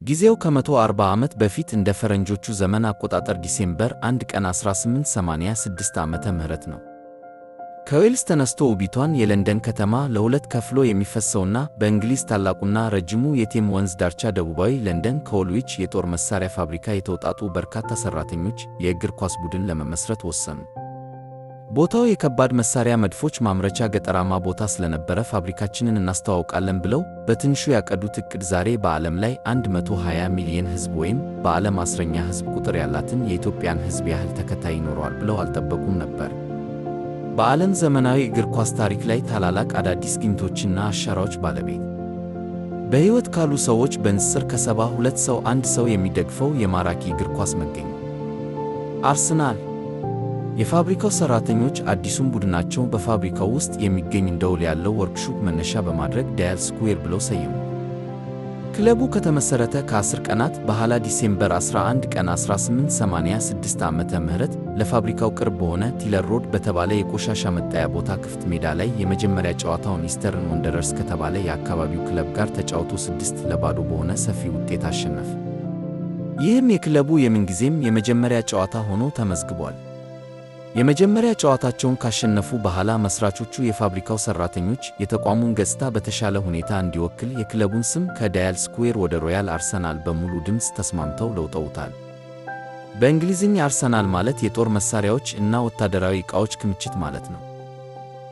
ጊዜው ከ140 ዓመት በፊት እንደ ፈረንጆቹ ዘመን አቆጣጠር ዲሴምበር 1 ቀን 1886 ዓመተ ምህረት ነው። ከዌልስ ተነስቶ ውቢቷን የለንደን ከተማ ለሁለት ከፍሎ የሚፈሰውና በእንግሊዝ ታላቁና ረጅሙ የቴም ወንዝ ዳርቻ ደቡባዊ ለንደን ከዎልዊች የጦር መሳሪያ ፋብሪካ የተውጣጡ በርካታ ሠራተኞች የእግር ኳስ ቡድን ለመመስረት ወሰኑ። ቦታው የከባድ መሳሪያ መድፎች ማምረቻ ገጠራማ ቦታ ስለነበረ ፋብሪካችንን እናስተዋውቃለን ብለው በትንሹ ያቀዱት ዕቅድ ዛሬ በዓለም ላይ 120 ሚሊዮን ሕዝብ ወይም በዓለም 10ኛ ሕዝብ ቁጥር ያላትን የኢትዮጵያን ሕዝብ ያህል ተከታይ ይኖረዋል ብለው አልጠበቁም ነበር። በዓለም ዘመናዊ እግር ኳስ ታሪክ ላይ ታላላቅ አዳዲስ ግኝቶችና አሻራዎች ባለቤት በሕይወት ካሉ ሰዎች በንጽጽር ከ72 ሰው አንድ ሰው የሚደግፈው የማራኪ እግር ኳስ መገኛ አርሰናል። የፋብሪካው ሠራተኞች አዲሱን ቡድናቸውን በፋብሪካው ውስጥ የሚገኝ ደወል ያለው ወርክሾፕ መነሻ በማድረግ ዳያል ስኩዌር ብለው ሰየሙ። ክለቡ ከተመሠረተ ከ10 ቀናት በኋላ ዲሴምበር 11 ቀን 1886 ዓመተ ምህረት ለፋብሪካው ቅርብ በሆነ ቲለር ሮድ በተባለ የቆሻሻ መጣያ ቦታ ክፍት ሜዳ ላይ የመጀመሪያ ጨዋታውን ኢስተርን ወንደረርስ ከተባለ የአካባቢው ክለብ ጋር ተጫውቶ 6-0 በሆነ ሰፊ ውጤት አሸነፈ። ይህም የክለቡ የምንጊዜም የመጀመሪያ ጨዋታ ሆኖ ተመዝግቧል። የመጀመሪያ ጨዋታቸውን ካሸነፉ በኋላ መስራቾቹ የፋብሪካው ሠራተኞች የተቋሙን ገጽታ በተሻለ ሁኔታ እንዲወክል የክለቡን ስም ከዳያል ስኩዌር ወደ ሮያል አርሰናል በሙሉ ድምፅ ተስማምተው ለውጠውታል። በእንግሊዝኛ አርሰናል ማለት የጦር መሳሪያዎች እና ወታደራዊ ዕቃዎች ክምችት ማለት ነው።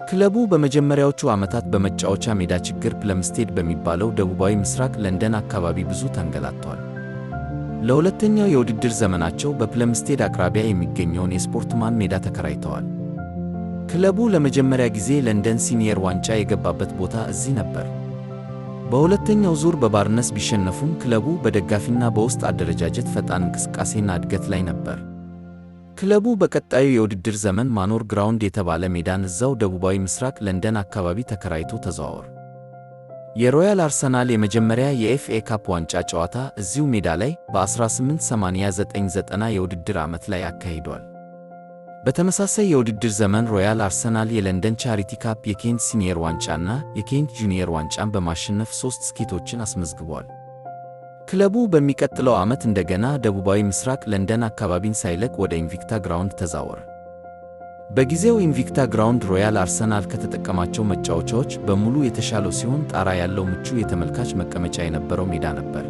ክለቡ በመጀመሪያዎቹ ዓመታት በመጫወቻ ሜዳ ችግር ፕለምስቴድ በሚባለው ደቡባዊ ምስራቅ ለንደን አካባቢ ብዙ ተንገላቷል። ለሁለተኛው የውድድር ዘመናቸው በፕለምስቴድ አቅራቢያ የሚገኘውን የስፖርትማን ሜዳ ተከራይተዋል። ክለቡ ለመጀመሪያ ጊዜ ለንደን ሲኒየር ዋንጫ የገባበት ቦታ እዚህ ነበር። በሁለተኛው ዙር በባርነስ ቢሸነፉም ክለቡ በደጋፊና በውስጥ አደረጃጀት ፈጣን እንቅስቃሴና እድገት ላይ ነበር። ክለቡ በቀጣዩ የውድድር ዘመን ማኖር ግራውንድ የተባለ ሜዳን እዛው ደቡባዊ ምስራቅ ለንደን አካባቢ ተከራይቶ ተዘዋወረ። የሮያል አርሰናል የመጀመሪያ የኤፍኤ ካፕ ዋንጫ ጨዋታ እዚሁ ሜዳ ላይ በ1889/90 የውድድር ዓመት ላይ አካሂዷል። በተመሳሳይ የውድድር ዘመን ሮያል አርሰናል የለንደን ቻሪቲ ካፕ፣ የኬንት ሲኒየር ዋንጫና የኬንት ጁኒየር ዋንጫን በማሸነፍ 3 ስኬቶችን አስመዝግቧል። ክለቡ በሚቀጥለው ዓመት እንደገና ደቡባዊ ምስራቅ ለንደን አካባቢን ሳይለቅ ወደ ኢንቪክታ ግራውንድ ተዛወረ። በጊዜው ኢንቪክታ ግራውንድ ሮያል አርሰናል ከተጠቀማቸው መጫወቻዎች በሙሉ የተሻለው ሲሆን ጣራ ያለው ምቹ የተመልካች መቀመጫ የነበረው ሜዳ ነበር።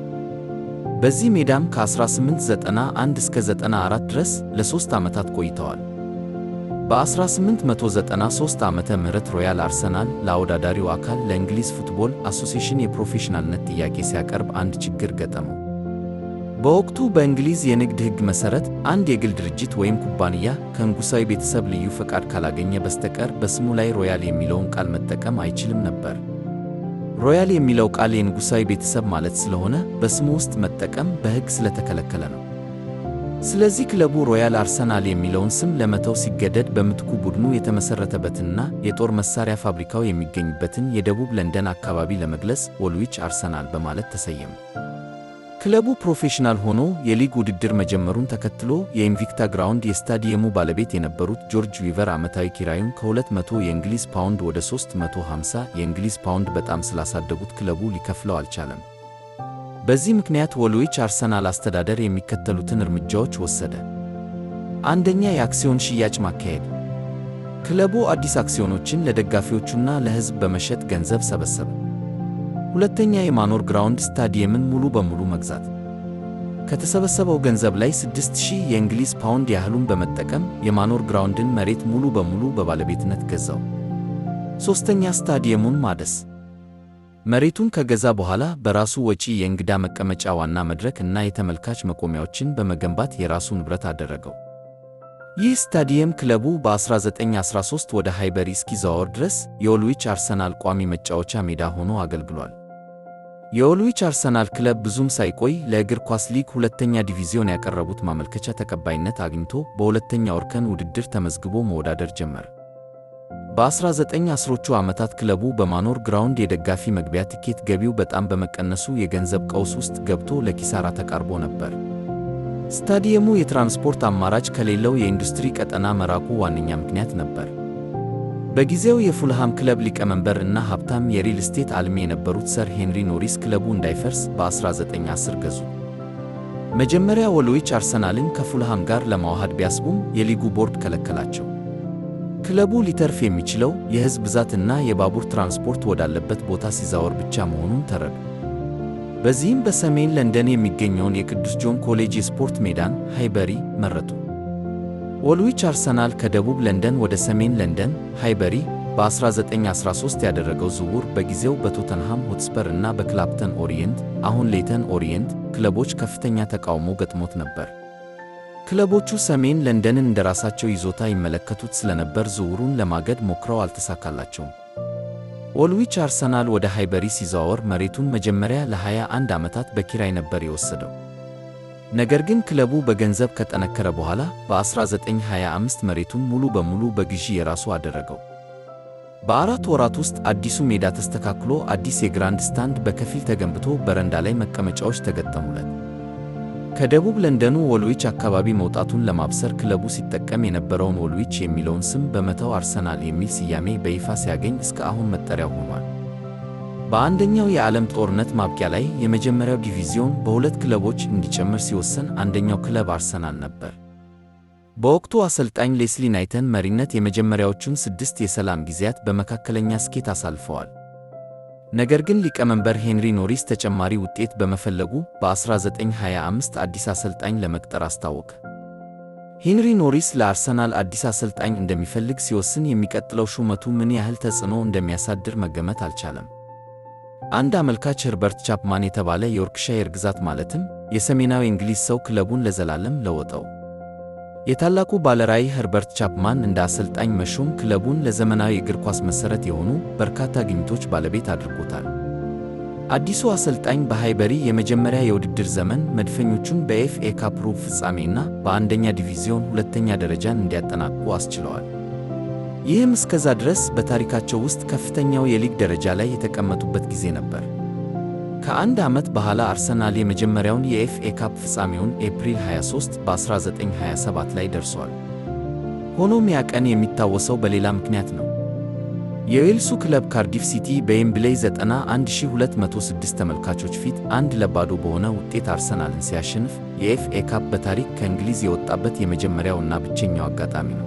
በዚህ ሜዳም ከ1891 እስከ 94 ድረስ ለ3 ዓመታት ቆይተዋል። በ1893 ዓመተ ምህረት ሮያል አርሰናል ለአወዳዳሪው አካል ለእንግሊዝ ፉትቦል አሶሲዬሽን የፕሮፌሽናልነት ጥያቄ ሲያቀርብ አንድ ችግር ገጠመው። በወቅቱ በእንግሊዝ የንግድ ሕግ መሠረት አንድ የግል ድርጅት ወይም ኩባንያ ከንጉሣዊ ቤተሰብ ልዩ ፈቃድ ካላገኘ በስተቀር በስሙ ላይ ሮያል የሚለውን ቃል መጠቀም አይችልም ነበር። ሮያል የሚለው ቃል የንጉሣዊ ቤተሰብ ማለት ስለሆነ በስሙ ውስጥ መጠቀም በሕግ ስለተከለከለ ነው። ስለዚህ ክለቡ ሮያል አርሰናል የሚለውን ስም ለመተው ሲገደድ በምትኩ ቡድኑ የተመሠረተበትንና የጦር መሳሪያ ፋብሪካው የሚገኝበትን የደቡብ ለንደን አካባቢ ለመግለጽ ዎልዊች አርሰናል በማለት ተሰየመ። ክለቡ ፕሮፌሽናል ሆኖ የሊግ ውድድር መጀመሩን ተከትሎ የኢንቪክታ ግራውንድ የስታዲየሙ ባለቤት የነበሩት ጆርጅ ዊቨር ዓመታዊ ኪራዩን ከ200 የእንግሊዝ ፓውንድ ወደ 350 የእንግሊዝ ፓውንድ በጣም ስላሳደጉት ክለቡ ሊከፍለው አልቻለም። በዚህ ምክንያት ዎልዊች አርሰናል አስተዳደር የሚከተሉትን እርምጃዎች ወሰደ። አንደኛ፣ የአክሲዮን ሽያጭ ማካሄድ። ክለቡ አዲስ አክሲዮኖችን ለደጋፊዎቹና ለሕዝብ በመሸጥ ገንዘብ ሰበሰበ። ሁለተኛ፣ የማኖር ግራውንድ ስታዲየምን ሙሉ በሙሉ መግዛት። ከተሰበሰበው ገንዘብ ላይ 6000 የእንግሊዝ ፓውንድ ያህሉን በመጠቀም የማኖር ግራውንድን መሬት ሙሉ በሙሉ በባለቤትነት ገዛው። ሦስተኛ፣ ስታዲየሙን ማደስ። መሬቱን ከገዛ በኋላ በራሱ ወጪ የእንግዳ መቀመጫ፣ ዋና መድረክ እና የተመልካች መቆሚያዎችን በመገንባት የራሱ ንብረት አደረገው። ይህ ስታዲየም ክለቡ በ1913 ወደ ሃይበሪ እስኪዘዋወር ድረስ የዎልዊች አርሰናል ቋሚ መጫወቻ ሜዳ ሆኖ አገልግሏል። የዎልዊች አርሰናል ክለብ ብዙም ሳይቆይ ለእግር ኳስ ሊግ ሁለተኛ ዲቪዚዮን ያቀረቡት ማመልከቻ ተቀባይነት አግኝቶ በሁለተኛው እርከን ውድድር ተመዝግቦ መወዳደር ጀመረ። በ1910ዎቹ ዓመታት ክለቡ በማኖር ግራውንድ የደጋፊ መግቢያ ቲኬት ገቢው በጣም በመቀነሱ የገንዘብ ቀውስ ውስጥ ገብቶ ለኪሳራ ተቃርቦ ነበር። ስታዲየሙ የትራንስፖርት አማራጭ ከሌለው የኢንዱስትሪ ቀጠና መራቁ ዋነኛ ምክንያት ነበር። በጊዜው የፉልሃም ክለብ ሊቀመንበር እና ሀብታም የሪል ስቴት አልሚ የነበሩት ሰር ሄንሪ ኖሪስ ክለቡ እንዳይፈርስ በ1910 ገዙ። መጀመሪያ ወልዊች አርሰናልን ከፉልሃም ጋር ለማዋሃድ ቢያስቡም የሊጉ ቦርድ ከለከላቸው። ክለቡ ሊተርፍ የሚችለው የሕዝብ ብዛትና የባቡር ትራንስፖርት ወዳለበት ቦታ ሲዛወር ብቻ መሆኑን ተረዱ። በዚህም በሰሜን ለንደን የሚገኘውን የቅዱስ ጆን ኮሌጅ የስፖርት ሜዳን ሃይበሪ መረጡ። ወልዊች አርሰናል ከደቡብ ለንደን ወደ ሰሜን ለንደን ሃይበሪ በ1913 ያደረገው ዝውውር በጊዜው በቶተንሃም ሆትስፐር እና በክላፕተን ኦሪየንት አሁን ሌይተን ኦሪየንት ክለቦች ከፍተኛ ተቃውሞ ገጥሞት ነበር። ክለቦቹ ሰሜን ለንደንን እንደራሳቸው ይዞታ ይመለከቱት ስለነበር ዝውውሩን ለማገድ ሞክረው አልተሳካላቸውም። ወልዊች አርሰናል ወደ ሃይበሪ ሲዘዋወር መሬቱን መጀመሪያ ለ21 ዓመታት በኪራይ ነበር የወሰደው። ነገር ግን ክለቡ በገንዘብ ከጠነከረ በኋላ በ1925 መሬቱን ሙሉ በሙሉ በግዢ የራሱ አደረገው። በ4 ወራት ውስጥ አዲሱ ሜዳ ተስተካክሎ አዲስ የግራንድ ስታንድ በከፊል ተገንብቶ በረንዳ ላይ መቀመጫዎች ተገጠሙለት። ከደቡብ ለንደኑ ወልዊች አካባቢ መውጣቱን ለማብሰር ክለቡ ሲጠቀም የነበረውን ወልዊች የሚለውን ስም በመተው አርሰናል የሚል ስያሜ በይፋ ሲያገኝ እስከ አሁን መጠሪያው ሆኗል። በአንደኛው የዓለም ጦርነት ማብቂያ ላይ የመጀመሪያው ዲቪዚዮን በ2 ክለቦች እንዲጨምር ሲወሰን አንደኛው ክለብ አርሰናል ነበር። በወቅቱ አሰልጣኝ ሌስሊ ናይተን መሪነት የመጀመሪያዎቹን 6 የሰላም ጊዜያት በመካከለኛ ስኬት አሳልፈዋል። ነገር ግን ሊቀመንበር ሄንሪ ኖሪስ ተጨማሪ ውጤት በመፈለጉ በ1925 አዲስ አሰልጣኝ ለመቅጠር አስታወቀ። ሄንሪ ኖሪስ ለአርሰናል አዲስ አሰልጣኝ እንደሚፈልግ ሲወስን የሚቀጥለው ሹመቱ ምን ያህል ተጽዕኖ እንደሚያሳድር መገመት አልቻለም። አንድ አመልካች ኸርበርት ቻፕማን የተባለ የዮርክሻየር ግዛት ማለትም የሰሜናዊ እንግሊዝ ሰው ክለቡን ለዘላለም ለወጠው። የታላቁ ባለራዕይ ኸርበርት ቻፕማን እንደ አሰልጣኝ መሾም ክለቡን ለዘመናዊ እግር ኳስ መሠረት የሆኑ በርካታ ግኝቶች ባለቤት አድርጎታል። አዲሱ አሰልጣኝ በሃይበሪ የመጀመሪያ የውድድር ዘመን መድፈኞቹን በኤፍኤ ካፕ ሩብ ፍጻሜና በአንደኛ ዲቪዚዮን ሁለተኛ ደረጃን እንዲያጠናቅቁ አስችለዋል። ይህም እስከዛ ድረስ በታሪካቸው ውስጥ ከፍተኛው የሊግ ደረጃ ላይ የተቀመጡበት ጊዜ ነበር። ከአንድ ዓመት በኋላ አርሰናል የመጀመሪያውን የኤፍኤ ካፕ ፍጻሜውን ኤፕሪል 23 በ1927 ላይ ደርሷል። ሆኖም ያ ቀን የሚታወሰው በሌላ ምክንያት ነው። የዌልሱ ክለብ ካርዲፍ ሲቲ በዌምብሌይ 91206 ተመልካቾች ፊት 1-0 በሆነ ውጤት አርሰናልን ሲያሸንፍ የኤፍኤ ካፕ በታሪክ ከእንግሊዝ የወጣበት የመጀመሪያው እና ብቸኛው አጋጣሚ ነው።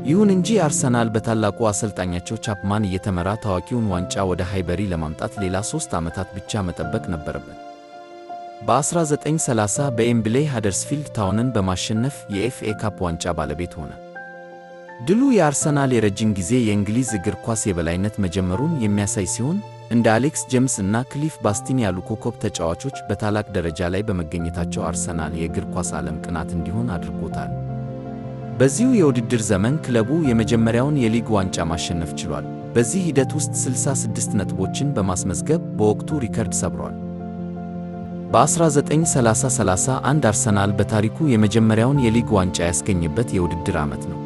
ይሁን እንጂ አርሰናል በታላቁ አሰልጣኛቸው ቻፕማን እየተመራ ታዋቂውን ዋንጫ ወደ ሃይበሪ ለማምጣት ሌላ 3 ዓመታት ብቻ መጠበቅ ነበረበት። በ1930 በዌምብሌይ ሃደርስፊልድ ታውንን በማሸነፍ የኤፍኤ ካፕ ዋንጫ ባለቤት ሆነ። ድሉ የአርሰናል የረጅም ጊዜ የእንግሊዝ እግር ኳስ የበላይነት መጀመሩን የሚያሳይ ሲሆን እንደ አሌክስ ጄምስ እና ክሊፍ ባስቲን ያሉ ኮከብ ተጫዋቾች በታላቅ ደረጃ ላይ በመገኘታቸው አርሰናል የእግር ኳስ ዓለም ቅናት እንዲሆን አድርጎታል። በዚሁ የውድድር ዘመን ክለቡ የመጀመሪያውን የሊግ ዋንጫ ማሸነፍ ችሏል። በዚህ ሂደት ውስጥ 66 ነጥቦችን በማስመዝገብ በወቅቱ ሪከርድ ሰብሯል። በ1930-31 አርሰናል በታሪኩ የመጀመሪያውን የሊግ ዋንጫ ያስገኘበት የውድድር ዓመት ነው።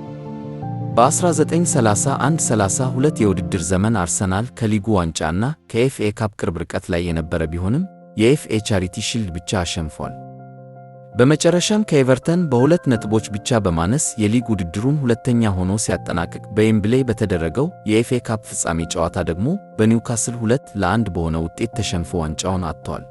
በ1931-32 የውድድር ዘመን አርሰናል ከሊጉ ዋንጫና ከኤፍኤ ካፕ ቅርብ ርቀት ላይ የነበረ ቢሆንም የኤፍኤ ቻሪቲ ሺልድ ብቻ አሸንፏል። በመጨረሻም ከኤቨርተን በ2 ነጥቦች ብቻ በማነስ የሊግ ውድድሩን ሁለተኛ ሆኖ ሲያጠናቅቅ በዌምብሌይ በተደረገው የኤፍኤ ካፕ ፍጻሜ ጨዋታ ደግሞ በኒውካስል 2-1 በሆነ ውጤት ተሸንፎ ዋንጫውን አጥቷል።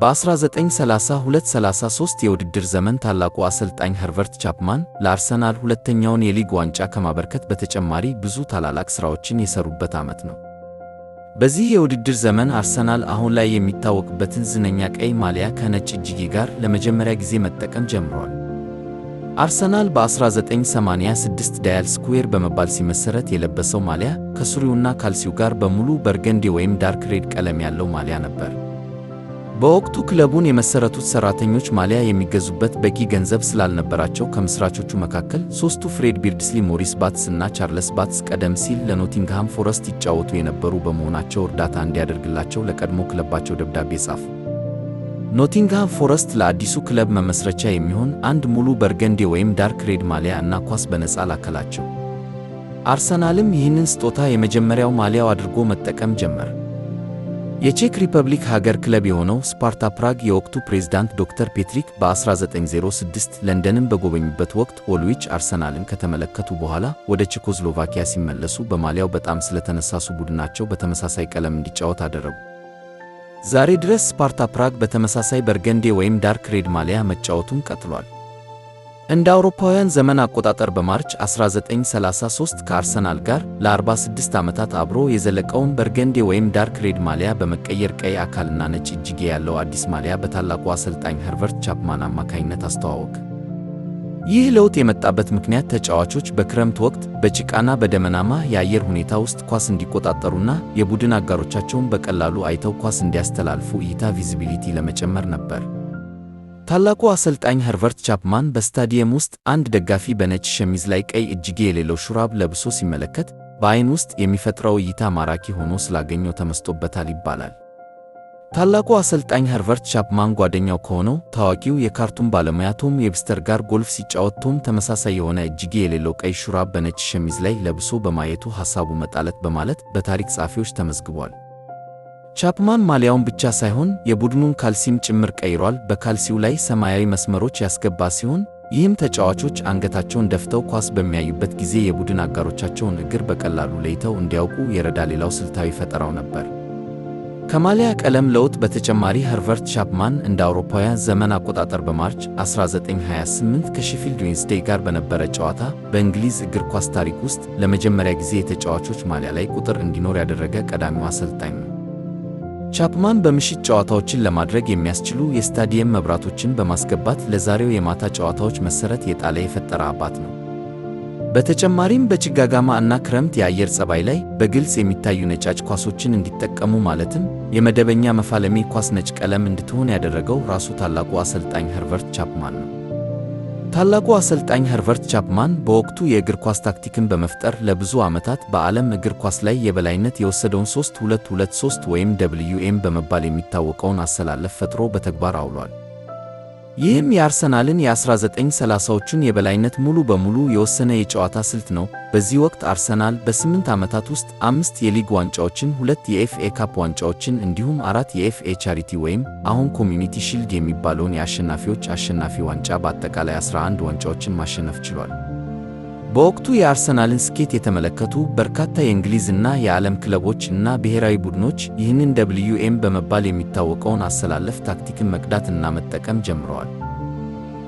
በ1932-33 የውድድር ዘመን ታላቁ አሰልጣኝ ኸርበርት ቻፕማን ለአርሰናል ሁለተኛውን የሊግ ዋንጫ ከማበርከት በተጨማሪ ብዙ ታላላቅ ሥራዎችን የሰሩበት ዓመት ነው። በዚህ የውድድር ዘመን አርሰናል አሁን ላይ የሚታወቅበትን ዝነኛ ቀይ ማሊያ ከነጭ እጅጌ ጋር ለመጀመሪያ ጊዜ መጠቀም ጀምሯል። አርሰናል በ1986 ዳያል ስኩዌር በመባል ሲመሠረት የለበሰው ማሊያ ከሱሪውና ካልሲው ጋር በሙሉ በርገንዲ ወይም ዳርክ ሬድ ቀለም ያለው ማሊያ ነበር። በወቅቱ ክለቡን የመሠረቱት ሠራተኞች ማሊያ የሚገዙበት በቂ ገንዘብ ስላልነበራቸው ከምሥራቾቹ መካከል ሦስቱ ፍሬድ ቢርድስሊ፣ ሞሪስ ባትስ እና ቻርለስ ባትስ ቀደም ሲል ለኖቲንግሃም ፎረስት ይጫወቱ የነበሩ በመሆናቸው እርዳታ እንዲያደርግላቸው ለቀድሞ ክለባቸው ደብዳቤ ጻፉ። ኖቲንግሃም ፎረስት ለአዲሱ ክለብ መመስረቻ የሚሆን አንድ ሙሉ በርገንዲ ወይም ዳርክ ሬድ ማሊያ እና ኳስ በነፃ ላከላቸው። አርሰናልም ይህንን ስጦታ የመጀመሪያው ማሊያው አድርጎ መጠቀም ጀመረ። የቼክ ሪፐብሊክ ሀገር ክለብ የሆነው ስፓርታ ፕራግ የወቅቱ ፕሬዝዳንት ዶክተር ፔትሪክ በ1906 ለንደንን በጎበኙበት ወቅት ኦልዊች አርሰናልን ከተመለከቱ በኋላ ወደ ቼኮስሎቫኪያ ሲመለሱ በማሊያው በጣም ስለተነሳሱ ቡድናቸው በተመሳሳይ ቀለም እንዲጫወት አደረጉ። ዛሬ ድረስ ስፓርታ ፕራግ በተመሳሳይ በርገንዴ ወይም ዳርክ ሬድ ማሊያ መጫወቱን ቀጥሏል። እንደ አውሮፓውያን ዘመን አቆጣጠር በማርች 1933 ከአርሰናል ጋር ለ46 ዓመታት አብሮ የዘለቀውን በርገንዴ ወይም ዳርክ ሬድ ማሊያ በመቀየር ቀይ አካልና ነጭ እጅጌ ያለው አዲስ ማሊያ በታላቁ አሰልጣኝ ኸርበርት ቻፕማን አማካኝነት አስተዋወቀ። ይህ ለውጥ የመጣበት ምክንያት ተጫዋቾች በክረምት ወቅት በጭቃና በደመናማ የአየር ሁኔታ ውስጥ ኳስ እንዲቆጣጠሩና የቡድን አጋሮቻቸውን በቀላሉ አይተው ኳስ እንዲያስተላልፉ እይታ ቪዚቢሊቲ ለመጨመር ነበር። ታላቁ አሰልጣኝ ኸርበርት ቻፕማን በስታዲየም ውስጥ አንድ ደጋፊ በነጭ ሸሚዝ ላይ ቀይ እጅጌ የሌለው ሹራብ ለብሶ ሲመለከት በዓይን ውስጥ የሚፈጥረው እይታ ማራኪ ሆኖ ስላገኘው ተመስጦበታል ይባላል። ታላቁ አሰልጣኝ ኸርበርት ቻፕማን ጓደኛው ከሆነው ታዋቂው የካርቱን ባለሙያ ቶም ዌብስተር ጋር ጎልፍ ሲጫወት ቶም ተመሳሳይ የሆነ እጅጌ የሌለው ቀይ ሹራብ በነጭ ሸሚዝ ላይ ለብሶ በማየቱ ሐሳቡ መጣለት በማለት በታሪክ ጸሐፊዎች ተመዝግቧል። ቻፕማን ማሊያውን ብቻ ሳይሆን የቡድኑን ካልሲም ጭምር ቀይሯል። በካልሲው ላይ ሰማያዊ መስመሮች ያስገባ ሲሆን ይህም ተጫዋቾች አንገታቸውን ደፍተው ኳስ በሚያዩበት ጊዜ የቡድን አጋሮቻቸውን እግር በቀላሉ ለይተው እንዲያውቁ የረዳ ሌላው ስልታዊ ፈጠራው ነበር። ከማሊያ ቀለም ለውጥ በተጨማሪ ኸርበርት ቻፕማን እንደ አውሮፓውያን ዘመን አቆጣጠር በማርች 1928 ከሼፊልድ ዌንስዴይ ጋር በነበረ ጨዋታ በእንግሊዝ እግር ኳስ ታሪክ ውስጥ ለመጀመሪያ ጊዜ የተጫዋቾች ማሊያ ላይ ቁጥር እንዲኖር ያደረገ ቀዳሚው አሰልጣኝ ነው። ቻፕማን በምሽት ጨዋታዎችን ለማድረግ የሚያስችሉ የስታዲየም መብራቶችን በማስገባት ለዛሬው የማታ ጨዋታዎች መሠረት የጣለ የፈጠረ አባት ነው። በተጨማሪም በጭጋጋማ እና ክረምት የአየር ጸባይ ላይ በግልጽ የሚታዩ ነጫጭ ኳሶችን እንዲጠቀሙ ማለትም የመደበኛ መፋለሚ ኳስ ነጭ ቀለም እንድትሆን ያደረገው ራሱ ታላቁ አሰልጣኝ ኸርበርት ቻፕማን ነው። ታላቁ አሰልጣኝ ኸርበርት ቻፕማን በወቅቱ የእግር ኳስ ታክቲክን በመፍጠር ለብዙ ዓመታት በዓለም እግር ኳስ ላይ የበላይነት የወሰደውን 3-2-2-3 ወይም WM በመባል የሚታወቀውን አሰላለፍ ፈጥሮ በተግባር አውሏል። ይህም የአርሰናልን የ1930ዎቹን የበላይነት ሙሉ በሙሉ የወሰነ የጨዋታ ስልት ነው። በዚህ ወቅት አርሰናል በ8 ዓመታት ውስጥ 5 የሊግ ዋንጫዎችን፣ 2 የኤፍኤ ካፕ ዋንጫዎችን እንዲሁም 4 የኤፍኤ ቻሪቲ ወይም አሁን ኮሚዩኒቲ ሺልድ የሚባለውን የአሸናፊዎች አሸናፊ ዋንጫ በአጠቃላይ 11 ዋንጫዎችን ማሸነፍ ችሏል። በወቅቱ የአርሰናልን ስኬት የተመለከቱ በርካታ የእንግሊዝ እና የዓለም ክለቦች እና ብሔራዊ ቡድኖች ይህንን WM በመባል የሚታወቀውን አሰላለፍ ታክቲክን መቅዳት እና መጠቀም ጀምረዋል።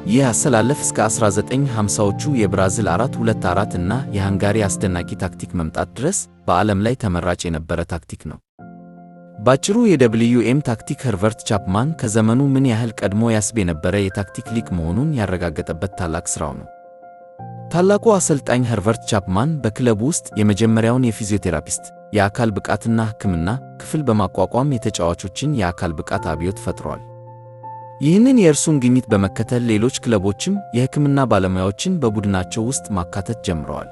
ይህ አሰላለፍ እስከ 1950ዎቹ የብራዚል 4-2-4 እና የሃንጋሪ አስደናቂ ታክቲክ መምጣት ድረስ በዓለም ላይ ተመራጭ የነበረ ታክቲክ ነው። ባጭሩ የWM ታክቲክ ኸርበርት ቻፕማን ከዘመኑ ምን ያህል ቀድሞ ያስብ የነበረ የታክቲክ ሊቅ መሆኑን ያረጋገጠበት ታላቅ ሥራው ነው። ታላቁ አሰልጣኝ ኸርበርት ቻፕማን በክለቡ ውስጥ የመጀመሪያውን የፊዚዮቴራፒስት የአካል ብቃትና ሕክምና ክፍል በማቋቋም የተጫዋቾችን የአካል ብቃት አብዮት ፈጥሯል። ይህንን የእርሱን ግኝት በመከተል ሌሎች ክለቦችም የሕክምና ባለሙያዎችን በቡድናቸው ውስጥ ማካተት ጀምረዋል።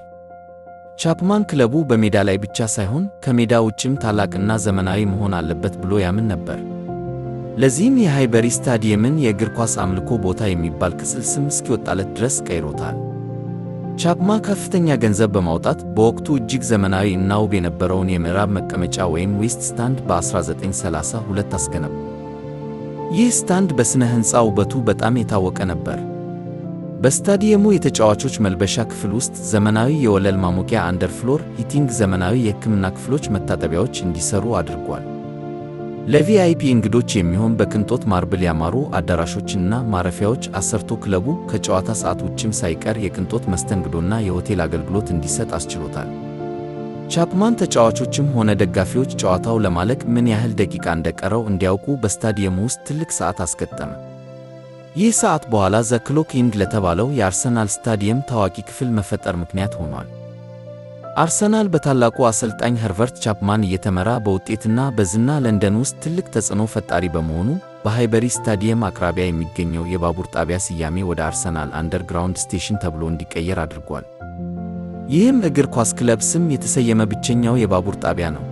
ቻፕማን ክለቡ በሜዳ ላይ ብቻ ሳይሆን ከሜዳ ውጭም ታላቅና ዘመናዊ መሆን አለበት ብሎ ያምን ነበር። ለዚህም የሃይበሪ ስታዲየምን የእግር ኳስ አምልኮ ቦታ የሚባል ቅጽል ስም እስኪወጣለት ድረስ ቀይሮታል። ቻፕማን ከፍተኛ ገንዘብ በማውጣት በወቅቱ እጅግ ዘመናዊ እና ውብ የነበረውን የምዕራብ መቀመጫ ወይም ዌስት ስታንድ በ1932 አስገነባ። ይህ ስታንድ በሥነ ሕንፃ ውበቱ በጣም የታወቀ ነበር። በስታዲየሙ የተጫዋቾች መልበሻ ክፍል ውስጥ ዘመናዊ የወለል ማሞቂያ አንደርፍሎር ሂቲንግ፣ ዘመናዊ የሕክምና ክፍሎች፣ መታጠቢያዎች እንዲሰሩ አድርጓል። ለቪአይፒ እንግዶች የሚሆን በቅንጦት ማርብል ያማሩ አዳራሾችና ማረፊያዎች አሰርቶ ክለቡ ከጨዋታ ሰዓት ውጭም ሳይቀር የቅንጦት መስተንግዶና የሆቴል አገልግሎት እንዲሰጥ አስችሎታል። ቻፕማን ተጫዋቾችም ሆነ ደጋፊዎች ጨዋታው ለማለቅ ምን ያህል ደቂቃ እንደቀረው እንዲያውቁ በስታዲየሙ ውስጥ ትልቅ ሰዓት አስገጠመ። ይህ ሰዓት በኋላ ዘ ክሎክ ኢንድ ለተባለው የአርሰናል ስታዲየም ታዋቂ ክፍል መፈጠር ምክንያት ሆኗል። አርሰናል በታላቁ አሰልጣኝ ኸርበርት ቻፕማን እየተመራ በውጤትና በዝና ለንደን ውስጥ ትልቅ ተጽዕኖ ፈጣሪ በመሆኑ በሃይበሪ ስታዲየም አቅራቢያ የሚገኘው የባቡር ጣቢያ ስያሜ ወደ አርሰናል አንደርግራውንድ ስቴሽን ተብሎ እንዲቀየር አድርጓል። ይህም እግር ኳስ ክለብ ስም የተሰየመ ብቸኛው የባቡር ጣቢያ ነው።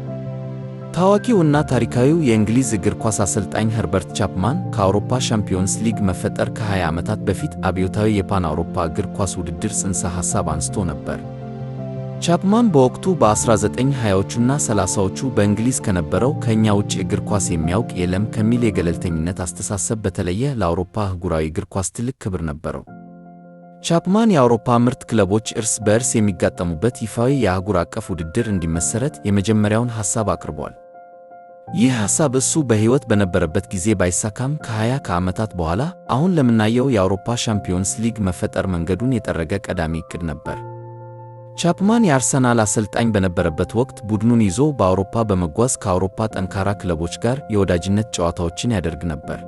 ታዋቂው እና ታሪካዊው የእንግሊዝ እግር ኳስ አሰልጣኝ ኸርበርት ቻፕማን ከአውሮፓ ሻምፒዮንስ ሊግ መፈጠር ከ20 ዓመታት በፊት አብዮታዊ የፓን አውሮፓ እግር ኳስ ውድድር ጽንሰ ሐሳብ አንስቶ ነበር። ቻፕማን በወቅቱ በ1920ዎቹና 30ዎቹ በእንግሊዝ ከነበረው ከእኛ ውጭ እግር ኳስ የሚያውቅ የለም ከሚል የገለልተኝነት አስተሳሰብ በተለየ ለአውሮፓ አህጉራዊ እግር ኳስ ትልቅ ክብር ነበረው። ቻፕማን የአውሮፓ ምርጥ ክለቦች እርስ በእርስ የሚጋጠሙበት ይፋዊ የአህጉር አቀፍ ውድድር እንዲመሰረት የመጀመሪያውን ሐሳብ አቅርቧል። ይህ ሐሳብ እሱ በሕይወት በነበረበት ጊዜ ባይሳካም ከ20 ዓመታት በኋላ አሁን ለምናየው የአውሮፓ ሻምፒዮንስ ሊግ መፈጠር መንገዱን የጠረገ ቀዳሚ ዕቅድ ነበር። ቻፕማን የአርሰናል አሰልጣኝ በነበረበት ወቅት ቡድኑን ይዞ በአውሮፓ በመጓዝ ከአውሮፓ ጠንካራ ክለቦች ጋር የወዳጅነት ጨዋታዎችን ያደርግ ነበር።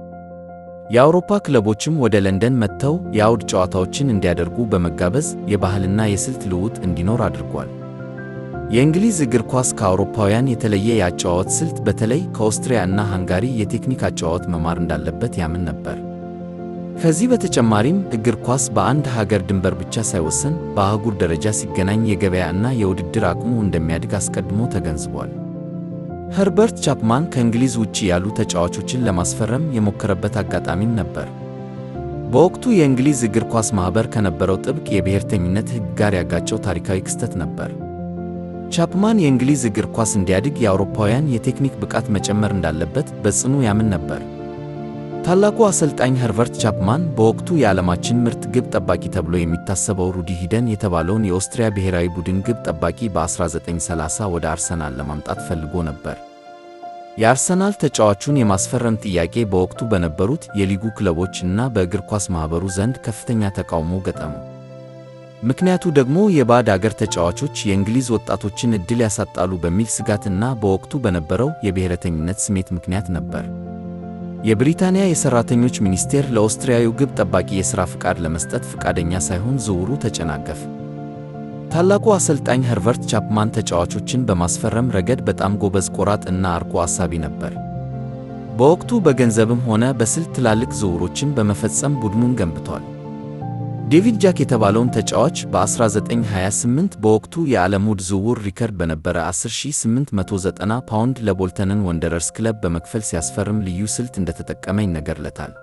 የአውሮፓ ክለቦችም ወደ ለንደን መጥተው የአውድ ጨዋታዎችን እንዲያደርጉ በመጋበዝ የባህልና የስልት ልውውጥ እንዲኖር አድርጓል። የእንግሊዝ እግር ኳስ ከአውሮፓውያን የተለየ የአጨዋወት ስልት በተለይ ከኦስትሪያ እና ሃንጋሪ የቴክኒክ አጨዋወት መማር እንዳለበት ያምን ነበር። ከዚህ በተጨማሪም እግር ኳስ በአንድ ሀገር ድንበር ብቻ ሳይወሰን በአህጉር ደረጃ ሲገናኝ የገበያ እና የውድድር አቅሙ እንደሚያድግ አስቀድሞ ተገንዝቧል። ኸርበርት ቻፕማን ከእንግሊዝ ውጪ ያሉ ተጫዋቾችን ለማስፈረም የሞከረበት አጋጣሚም ነበር። በወቅቱ የእንግሊዝ እግር ኳስ ማኅበር ከነበረው ጥብቅ የብሔርተኝነት ሕግ ጋር ያጋጨው ታሪካዊ ክስተት ነበር። ቻፕማን የእንግሊዝ እግር ኳስ እንዲያድግ የአውሮፓውያን የቴክኒክ ብቃት መጨመር እንዳለበት በጽኑ ያምን ነበር። ታላቁ አሰልጣኝ ኸርበርት ቻፕማን በወቅቱ የዓለማችን ምርጥ ግብ ጠባቂ ተብሎ የሚታሰበው ሩዲ ሂደን የተባለውን የኦስትሪያ ብሔራዊ ቡድን ግብ ጠባቂ በ1930 ወደ አርሰናል ለማምጣት ፈልጎ ነበር። የአርሰናል ተጫዋቹን የማስፈረም ጥያቄ በወቅቱ በነበሩት የሊጉ ክለቦች እና በእግር ኳስ ማኅበሩ ዘንድ ከፍተኛ ተቃውሞ ገጠመው። ምክንያቱ ደግሞ የባዕድ አገር ተጫዋቾች የእንግሊዝ ወጣቶችን ዕድል ያሳጣሉ በሚል ስጋትና በወቅቱ በነበረው የብሔረተኝነት ስሜት ምክንያት ነበር። የብሪታንያ የሠራተኞች ሚኒስቴር ለኦስትሪያዊው ግብ ጠባቂ የሥራ ፍቃድ ለመስጠት ፈቃደኛ ሳይሆን ዝውውሩ ተጨናገፈ። ታላቁ አሰልጣኝ ኸርበርት ቻፕማን ተጫዋቾችን በማስፈረም ረገድ በጣም ጎበዝ፣ ቆራጥ እና አርቆ አሳቢ ነበር። በወቅቱ በገንዘብም ሆነ በስልት ትላልቅ ዝውውሮችን በመፈጸም ቡድኑን ገንብቷል። ዴቪድ ጃክ የተባለውን ተጫዋች በ1928 በወቅቱ የዓለም ውድ ዝውውር ሪከርድ በነበረ 10,890 ፓውንድ ለቦልተን ወንደረርስ ክለብ በመክፈል ሲያስፈርም ልዩ ስልት እንደተጠቀመ ይነገርለታል።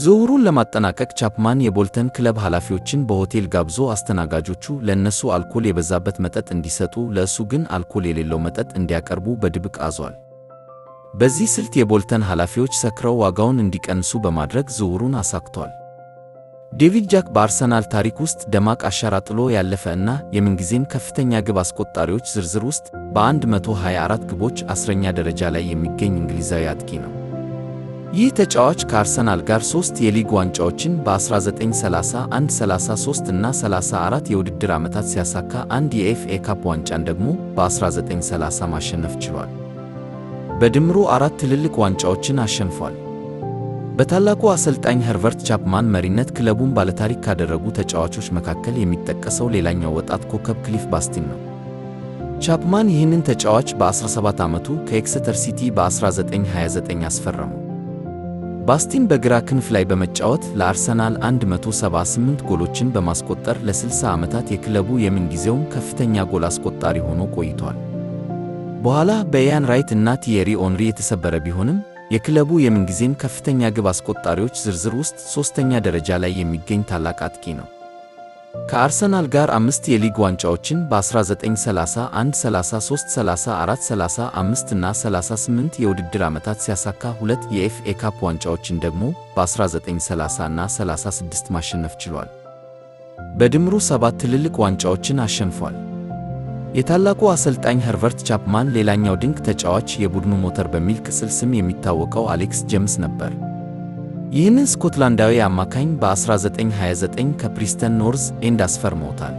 ዝውውሩን ለማጠናቀቅ ቻፕማን የቦልተን ክለብ ኃላፊዎችን በሆቴል ጋብዞ አስተናጋጆቹ ለእነሱ አልኮል የበዛበት መጠጥ እንዲሰጡ፣ ለእሱ ግን አልኮል የሌለው መጠጥ እንዲያቀርቡ በድብቅ አዟል። በዚህ ስልት የቦልተን ኃላፊዎች ሰክረው ዋጋውን እንዲቀንሱ በማድረግ ዝውውሩን አሳክቷል። ዴቪድ ጃክ በአርሰናል ታሪክ ውስጥ ደማቅ አሻራ ጥሎ ያለፈ እና የምንጊዜም ከፍተኛ ግብ አስቆጣሪዎች ዝርዝር ውስጥ በ124 ግቦች 10ኛ ደረጃ ላይ የሚገኝ እንግሊዛዊ አጥቂ ነው። ይህ ተጫዋች ከአርሰናል ጋር 3 የሊግ ዋንጫዎችን በ1931፣ 33 እና 34 የውድድር ዓመታት ሲያሳካ አንድ የኤፍኤ ካፕ ዋንጫን ደግሞ በ1930 ማሸነፍ ችሏል። በድምሩ 4 ትልልቅ ዋንጫዎችን አሸንፏል። በታላቁ አሰልጣኝ ኸርበርት ቻፕማን መሪነት ክለቡን ባለታሪክ ካደረጉ ተጫዋቾች መካከል የሚጠቀሰው ሌላኛው ወጣት ኮከብ ክሊፍ ባስቲን ነው። ቻፕማን ይህንን ተጫዋች በ17 ዓመቱ ከኤክስተር ሲቲ በ1929 አስፈረሙ። ባስቲን በግራ ክንፍ ላይ በመጫወት ለአርሰናል 178 ጎሎችን በማስቆጠር ለ60 ዓመታት የክለቡ የምንጊዜውም ከፍተኛ ጎል አስቆጣሪ ሆኖ ቆይቷል። በኋላ በኢያን ራይት እና ቲየሪ ኦንሪ የተሰበረ ቢሆንም የክለቡ የምንጊዜም ከፍተኛ ግብ አስቆጣሪዎች ዝርዝር ውስጥ 3ኛ ደረጃ ላይ የሚገኝ ታላቅ አጥቂ ነው። ከአርሰናል ጋር 5 የሊግ ዋንጫዎችን በ1931፣ 33፣ 34፣ 35 እና 38 የውድድር ዓመታት ሲያሳካ 2 የኤፍኤ ካፕ ዋንጫዎችን ደግሞ በ1930 እና 36 ማሸነፍ ችሏል። በድምሩ 7 ትልልቅ ዋንጫዎችን አሸንፏል። የታላቁ አሰልጣኝ ኸርበርት ቻፕማን ሌላኛው ድንቅ ተጫዋች የቡድኑ ሞተር በሚል ቅጽል ስም የሚታወቀው አሌክስ ጄምስ ነበር። ይህንን ስኮትላንዳዊ አማካኝ በ1929 ከፕሪስተን ኖርዝ ኤንድ አስፈርመውታል።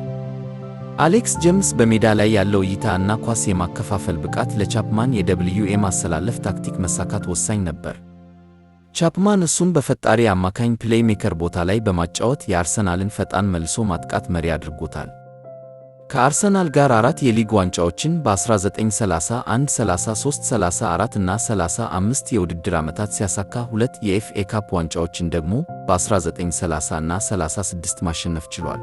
አሌክስ ጄምስ በሜዳ ላይ ያለው እይታ እና ኳስ የማከፋፈል ብቃት ለቻፕማን የደብልዩኤም አሰላለፍ ታክቲክ መሳካት ወሳኝ ነበር። ቻፕማን እሱን በፈጣሪ አማካኝ ፕሌይሜከር ቦታ ላይ በማጫወት የአርሰናልን ፈጣን መልሶ ማጥቃት መሪ አድርጎታል። ከአርሰናል ጋር 4 የሊግ ዋንጫዎችን በ1931፣ 33፣ 34 እና 35 የውድድር ዓመታት ሲያሳካ 2 የኤፍኤ ካፕ ዋንጫዎችን ደግሞ በ1930 እና 36 ማሸነፍ ችሏል።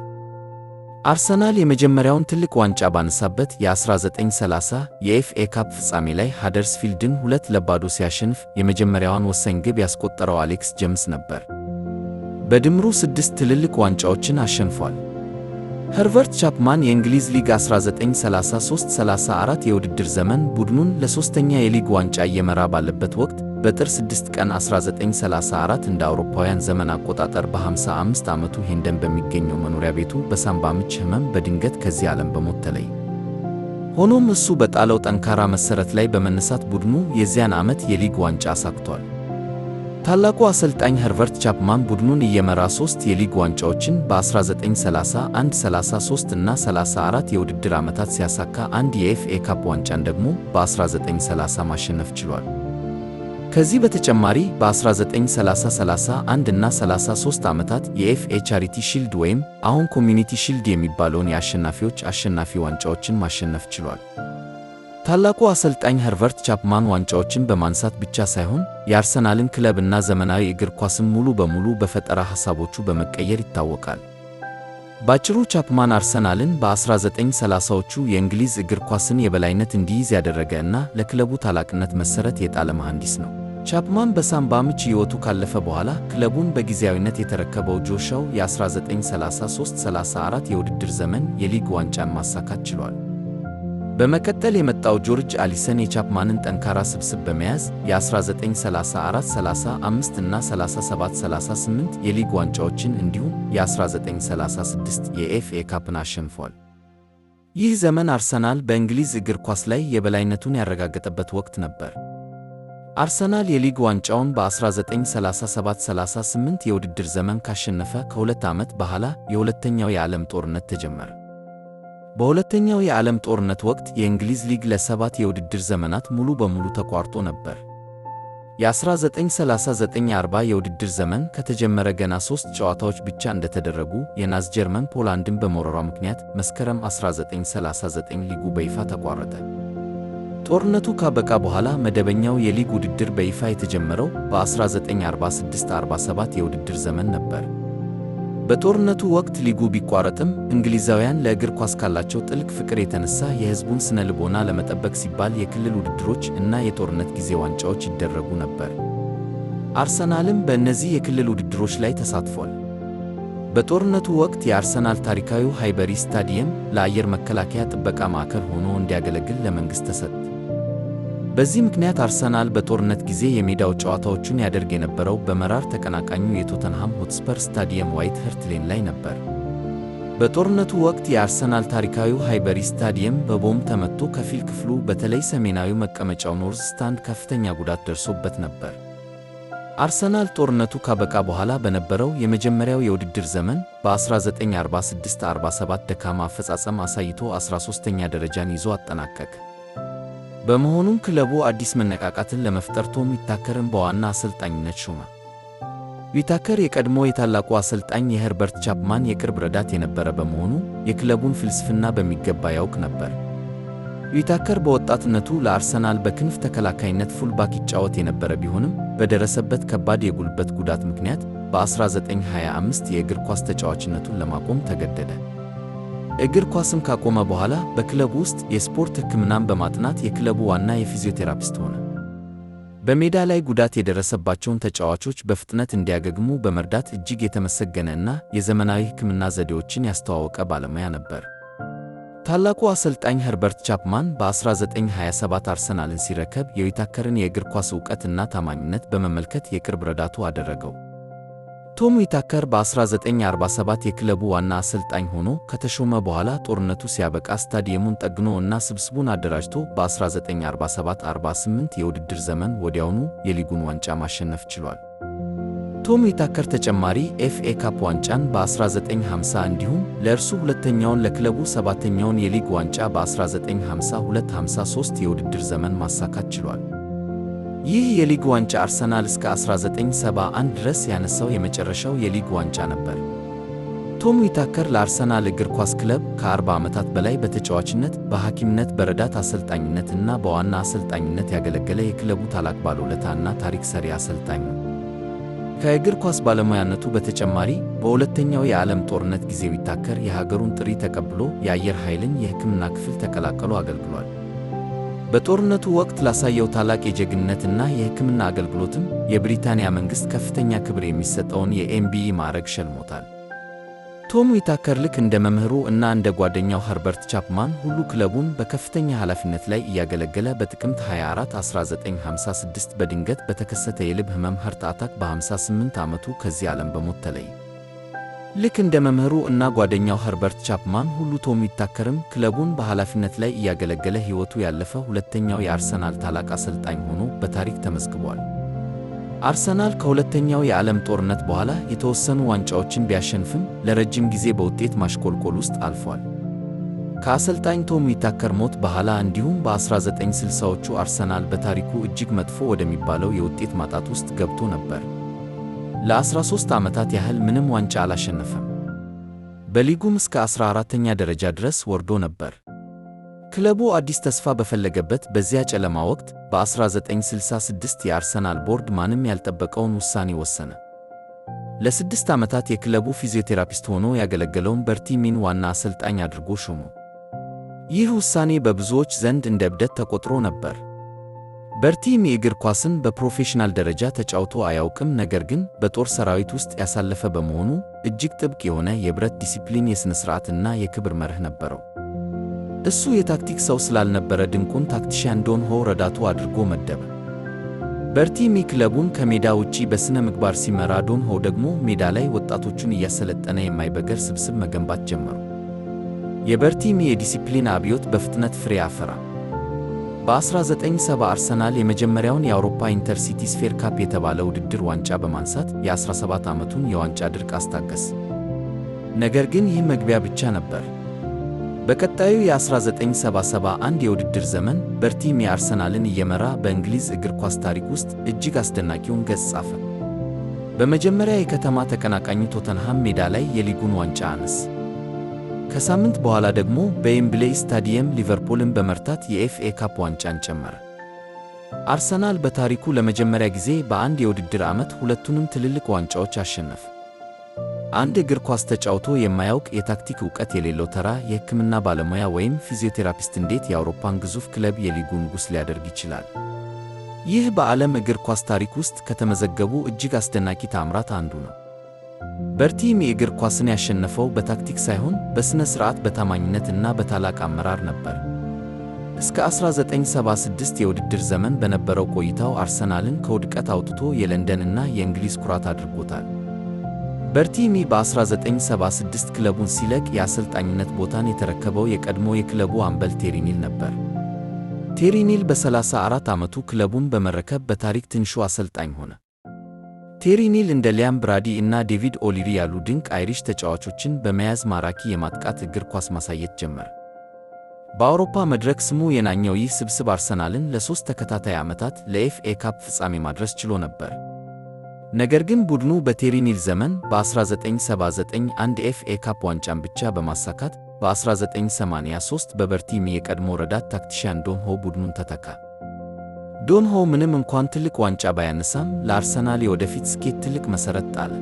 አርሰናል የመጀመሪያውን ትልቅ ዋንጫ ባነሳበት የ1930 የኤፍኤ ካፕ ፍጻሜ ላይ ሃደርስፊልድን 2-0 ሲያሸንፍ የመጀመሪያዋን ወሳኝ ግብ ያስቆጠረው አሌክስ ጄምስ ነበር። በድምሩ 6 ትልልቅ ዋንጫዎችን አሸንፏል። ኸርቨርት ቻፕማን የእንግሊዝ ሊግ 1933-34 የውድድር ዘመን ቡድኑን ለሦስተኛ የሊግ ዋንጫ እየመራ ባለበት ወቅት በጥር 6 ቀን 1934 እንደ አውሮፓውያን ዘመን አቆጣጠር በ55 ዓመቱ ሄንደን በሚገኘው መኖሪያ ቤቱ በሳምባ ምች ሕመም በድንገት ከዚህ ዓለም በሞት ተለየ። ሆኖም እሱ በጣለው ጠንካራ መሠረት ላይ በመነሳት ቡድኑ የዚያን ዓመት የሊግ ዋንጫ አሳክቷል። ታላቁ አሰልጣኝ ኸርቨርት ቻፕማን ቡድኑን እየመራ 3 የሊግ ዋንጫዎችን በ1931፣ 33 እና 34 የውድድር ዓመታት ሲያሳካ አንድ የኤፍኤ ካፕ ዋንጫን ደግሞ በ1930 ማሸነፍ ችሏል። ከዚህ በተጨማሪ በ1930፣ 31 እና 33 ዓመታት የኤፍኤ ቻሪቲ ሺልድ ወይም አሁን ኮሚዩኒቲ ሺልድ የሚባለውን የአሸናፊዎች አሸናፊ ዋንጫዎችን ማሸነፍ ችሏል። ታላቁ አሰልጣኝ ኸርቨርት ቻፕማን ዋንጫዎችን በማንሳት ብቻ ሳይሆን የአርሰናልን ክለብ እና ዘመናዊ እግር ኳስን ሙሉ በሙሉ በፈጠራ ሐሳቦቹ በመቀየር ይታወቃል። ባጭሩ ቻፕማን አርሰናልን በ1930ዎቹ የእንግሊዝ እግር ኳስን የበላይነት እንዲይዝ ያደረገ እና ለክለቡ ታላቅነት መሠረት የጣለ መሐንዲስ ነው። ቻፕማን በሳምባ ምች ሕይወቱ ካለፈ በኋላ ክለቡን በጊዜያዊነት የተረከበው ጆ ሻው የ1933-34 የውድድር ዘመን የሊግ ዋንጫን ማሳካት ችሏል። በመቀጠል የመጣው ጆርጅ አሊሰን የቻፕማንን ጠንካራ ስብስብ በመያዝ የ1934፣ 35 እና 37፣ 38 የሊግ ዋንጫዎችን እንዲሁም የ1936 የኤፍኤ ካፕን አሸንፏል። ይህ ዘመን አርሰናል በእንግሊዝ እግር ኳስ ላይ የበላይነቱን ያረጋገጠበት ወቅት ነበር። አርሰናል የሊግ ዋንጫውን በ1937-38 የውድድር ዘመን ካሸነፈ ከ2 ዓመት በኋላ የሁለተኛው የዓለም ጦርነት ተጀመረ። በሁለተኛው የዓለም ጦርነት ወቅት የእንግሊዝ ሊግ ለ7 የውድድር ዘመናት ሙሉ በሙሉ ተቋርጦ ነበር። የ1939-40 የውድድር ዘመን ከተጀመረ ገና 3 ጨዋታዎች ብቻ እንደተደረጉ የናዚ ጀርመን ፖላንድን በመውረሯ ምክንያት መስከረም 1939 ሊጉ በይፋ ተቋረጠ። ጦርነቱ ካበቃ በኋላ መደበኛው የሊግ ውድድር በይፋ የተጀመረው በ1946-47 የውድድር ዘመን ነበር። በጦርነቱ ወቅት ሊጉ ቢቋረጥም እንግሊዛውያን ለእግር ኳስ ካላቸው ጥልቅ ፍቅር የተነሳ የሕዝቡን ስነ ልቦና ለመጠበቅ ሲባል የክልል ውድድሮች እና የጦርነት ጊዜ ዋንጫዎች ይደረጉ ነበር። አርሰናልም በእነዚህ የክልል ውድድሮች ላይ ተሳትፏል። በጦርነቱ ወቅት የአርሰናል ታሪካዊው ሃይበሪ ስታዲየም ለአየር መከላከያ ጥበቃ ማዕከል ሆኖ እንዲያገለግል ለመንግሥት ተሰጠ። በዚህ ምክንያት አርሰናል በጦርነት ጊዜ የሜዳው ጨዋታዎቹን ያደርግ የነበረው በመራር ተቀናቃኙ የቶተንሃም ሆትስፐር ስታዲየም ዋይት ሃርት ሌን ላይ ነበር። በጦርነቱ ወቅት የአርሰናል ታሪካዊው ሃይበሪ ስታዲየም በቦምብ ተመትቶ ከፊል ክፍሉ በተለይ ሰሜናዊ መቀመጫው ኖርዝ ስታንድ ከፍተኛ ጉዳት ደርሶበት ነበር። አርሰናል ጦርነቱ ካበቃ በኋላ በነበረው የመጀመሪያው የውድድር ዘመን በ1946-47 ደካማ አፈጻጸም አሳይቶ 13ኛ ደረጃን ይዞ አጠናቀቀ። በመሆኑም ክለቡ አዲስ መነቃቃትን ለመፍጠር ቶም ዊታከርን በዋና አሰልጣኝነት ሾመ። ዊታከር የቀድሞ የታላቁ አሰልጣኝ የኸርበርት ቻፕማን የቅርብ ረዳት የነበረ በመሆኑ የክለቡን ፍልስፍና በሚገባ ያውቅ ነበር። ዊታከር በወጣትነቱ ለአርሰናል በክንፍ ተከላካይነት ፉልባክ ይጫወት የነበረ ቢሆንም በደረሰበት ከባድ የጉልበት ጉዳት ምክንያት በ1925 የእግር ኳስ ተጫዋችነቱን ለማቆም ተገደደ። እግር ኳስም ካቆመ በኋላ በክለቡ ውስጥ የስፖርት ሕክምናን በማጥናት የክለቡ ዋና የፊዚዮቴራፒስት ሆነ። በሜዳ ላይ ጉዳት የደረሰባቸውን ተጫዋቾች በፍጥነት እንዲያገግሙ በመርዳት እጅግ የተመሰገነ እና የዘመናዊ ሕክምና ዘዴዎችን ያስተዋወቀ ባለሙያ ነበር። ታላቁ አሰልጣኝ ኸርበርት ቻፕማን በ1927 አርሰናልን ሲረከብ የዊታከርን የእግር ኳስ ዕውቀት እና ታማኝነት በመመልከት የቅርብ ረዳቱ አደረገው። ቶም ዊታከር በ1947 የክለቡ ዋና አሰልጣኝ ሆኖ ከተሾመ በኋላ ጦርነቱ ሲያበቃ ስታዲየሙን ጠግኖ እና ስብስቡን አደራጅቶ በ1947-48 የውድድር ዘመን ወዲያውኑ የሊጉን ዋንጫ ማሸነፍ ችሏል። ቶም ዊታከር ተጨማሪ ኤፍኤ ካፕ ዋንጫን በ1950 እንዲሁም ለእርሱ ሁለተኛውን ለክለቡ 7ኛውን የሊግ ዋንጫ በ1952-53 የውድድር ዘመን ማሳካት ችሏል። ይህ የሊግ ዋንጫ አርሰናል እስከ 1971 ድረስ ያነሳው የመጨረሻው የሊግ ዋንጫ ነበር። ቶም ዊታከር ለአርሰናል እግር ኳስ ክለብ ከ40 ዓመታት በላይ በተጫዋችነት፣ በሐኪምነት፣ በረዳት አሰልጣኝነት እና በዋና አሰልጣኝነት ያገለገለ የክለቡ ታላቅ ባለውለታ እና ታሪክ ሰሪ አሰልጣኝ ነው። ከእግር ኳስ ባለሙያነቱ በተጨማሪ በሁለተኛው የዓለም ጦርነት ጊዜ ዊታከር የሀገሩን ጥሪ ተቀብሎ የአየር ኃይልን የሕክምና ክፍል ተቀላቅሎ አገልግሏል። በጦርነቱ ወቅት ላሳየው ታላቅ የጀግንነት እና የሕክምና አገልግሎትም የብሪታንያ መንግሥት ከፍተኛ ክብር የሚሰጠውን የኤምቢኢ ማዕረግ ሸልሞታል። ቶም ዊታከር ልክ እንደ መምህሩ እና እንደ ጓደኛው ኸርበርት ቻፕማን ሁሉ ክለቡን በከፍተኛ ኃላፊነት ላይ እያገለገለ በጥቅምት 24 1956 በድንገት በተከሰተ የልብ ሕመም ሀርት አታክ በ58 ዓመቱ ከዚህ ዓለም በሞት ተለየ። ልክ እንደ መምህሩ እና ጓደኛው ኸርበርት ቻፕማን ሁሉ ቶም ዊታከርም ክለቡን በኃላፊነት ላይ እያገለገለ ሕይወቱ ያለፈ ሁለተኛው የአርሰናል ታላቅ አሰልጣኝ ሆኖ በታሪክ ተመዝግቧል። አርሰናል ከሁለተኛው የዓለም ጦርነት በኋላ የተወሰኑ ዋንጫዎችን ቢያሸንፍም ለረጅም ጊዜ በውጤት ማሽቆልቆል ውስጥ አልፏል። ከአሰልጣኝ ቶም ዊታከር ሞት በኋላ እንዲሁም በ1960ዎቹ አርሰናል በታሪኩ እጅግ መጥፎ ወደሚባለው የውጤት ማጣት ውስጥ ገብቶ ነበር። ለ13 ዓመታት ያህል ምንም ዋንጫ አላሸነፈም። በሊጉም እስከ 14ኛ ደረጃ ድረስ ወርዶ ነበር። ክለቡ አዲስ ተስፋ በፈለገበት በዚያ ጨለማ ወቅት በ1966 የአርሰናል ቦርድ ማንም ያልጠበቀውን ውሳኔ ወሰነ። ለ6 ዓመታት የክለቡ ፊዚዮቴራፒስት ሆኖ ያገለገለውን በርቲ ሚን ዋና አሰልጣኝ አድርጎ ሾመ። ይህ ውሳኔ በብዙዎች ዘንድ እንደ እብደት ተቆጥሮ ነበር። በርቲ ሚ እግር ኳስን በፕሮፌሽናል ደረጃ ተጫውቶ አያውቅም፣ ነገር ግን በጦር ሰራዊት ውስጥ ያሳለፈ በመሆኑ እጅግ ጥብቅ የሆነ የብረት ዲሲፕሊን፣ የሥነ ሥርዓትና የክብር መርህ ነበረው። እሱ የታክቲክ ሰው ስላልነበረ ድንቁን ታክቲሽያን ዶን ሆ ረዳቱ አድርጎ መደበ። በርቲ ሚ ክለቡን ከሜዳ ውጪ በሥነ ምግባር ሲመራ፣ ዶን ሆ ደግሞ ሜዳ ላይ ወጣቶቹን እያሰለጠነ የማይበገር ስብስብ መገንባት ጀመሩ። የበርቲ ሚ የዲሲፕሊን አብዮት በፍጥነት ፍሬ አፈራ። በ1970 አርሰናል የመጀመሪያውን የአውሮፓ ኢንተርሲቲ ስፌር ካፕ የተባለ ውድድር ዋንጫ በማንሳት የ17 ዓመቱን የዋንጫ ድርቅ አስታገሰ። ነገር ግን ይህ መግቢያ ብቻ ነበር። በቀጣዩ የ1971 የውድድር ዘመን በርቲ ሚ አርሰናልን እየመራ በእንግሊዝ እግር ኳስ ታሪክ ውስጥ እጅግ አስደናቂውን ገጽ ጻፈ። በመጀመሪያ የከተማ ተቀናቃኙ ቶተንሃም ሜዳ ላይ የሊጉን ዋንጫ አነስ። ከሳምንት በኋላ ደግሞ በዌምብሌይ ስታዲየም ሊቨርፑልን በመርታት የኤፍኤ ካፕ ዋንጫን ጨመረ። አርሰናል በታሪኩ ለመጀመሪያ ጊዜ በአንድ የውድድር ዓመት ሁለቱንም ትልልቅ ዋንጫዎች አሸነፈ። አንድ እግር ኳስ ተጫውቶ የማያውቅ የታክቲክ ዕውቀት የሌለው ተራ የሕክምና ባለሙያ ወይም ፊዚዮቴራፒስት እንዴት የአውሮፓን ግዙፍ ክለብ የሊጉ ንጉሥ ሊያደርግ ይችላል? ይህ በዓለም እግር ኳስ ታሪክ ውስጥ ከተመዘገቡ እጅግ አስደናቂ ተአምራት አንዱ ነው። በርቲ ሚ እግር ኳስን ያሸነፈው በታክቲክ ሳይሆን በሥነ ሥርዓት፣ በታማኝነትና በታላቅ አመራር ነበር። እስከ 1976 የውድድር ዘመን በነበረው ቆይታው አርሰናልን ከውድቀት አውጥቶ የለንደንና የእንግሊዝ ኩራት አድርጎታል። በርቲ ሚ በ1976 ክለቡን ሲለቅ የአሰልጣኝነት ቦታን የተረከበው የቀድሞ የክለቡ አምበል ቴሪ ኒል ነበር። ቴሪ ኒል በ34 ዓመቱ ክለቡን በመረከብ በታሪክ ትንሹ አሰልጣኝ ሆነ። ቴሪ ኒል እንደ ሊያም ብራዲ እና ዴቪድ ኦሊሪ ያሉ ድንቅ አይሪሽ ተጫዋቾችን በመያዝ ማራኪ የማጥቃት እግር ኳስ ማሳየት ጀመረ። በአውሮፓ መድረክ ስሙ የናኘው ይህ ስብስብ አርሰናልን ለ3 ተከታታይ ዓመታት ለኤፍኤ ካፕ ፍጻሜ ማድረስ ችሎ ነበር። ነገር ግን ቡድኑ በቴሪ ኒል ዘመን በ1979 አንድ ኤፍኤ ካፕ ዋንጫን ብቻ በማሳካት በ1983 በበርቲ ሚ የቀድሞ ረዳት ታክቲሽያን ዶን ሆ ቡድኑን ተተካ። ዶን ሆ ምንም እንኳን ትልቅ ዋንጫ ባያነሳም ለአርሰናል የወደፊት ስኬት ትልቅ መሠረት ጣለ።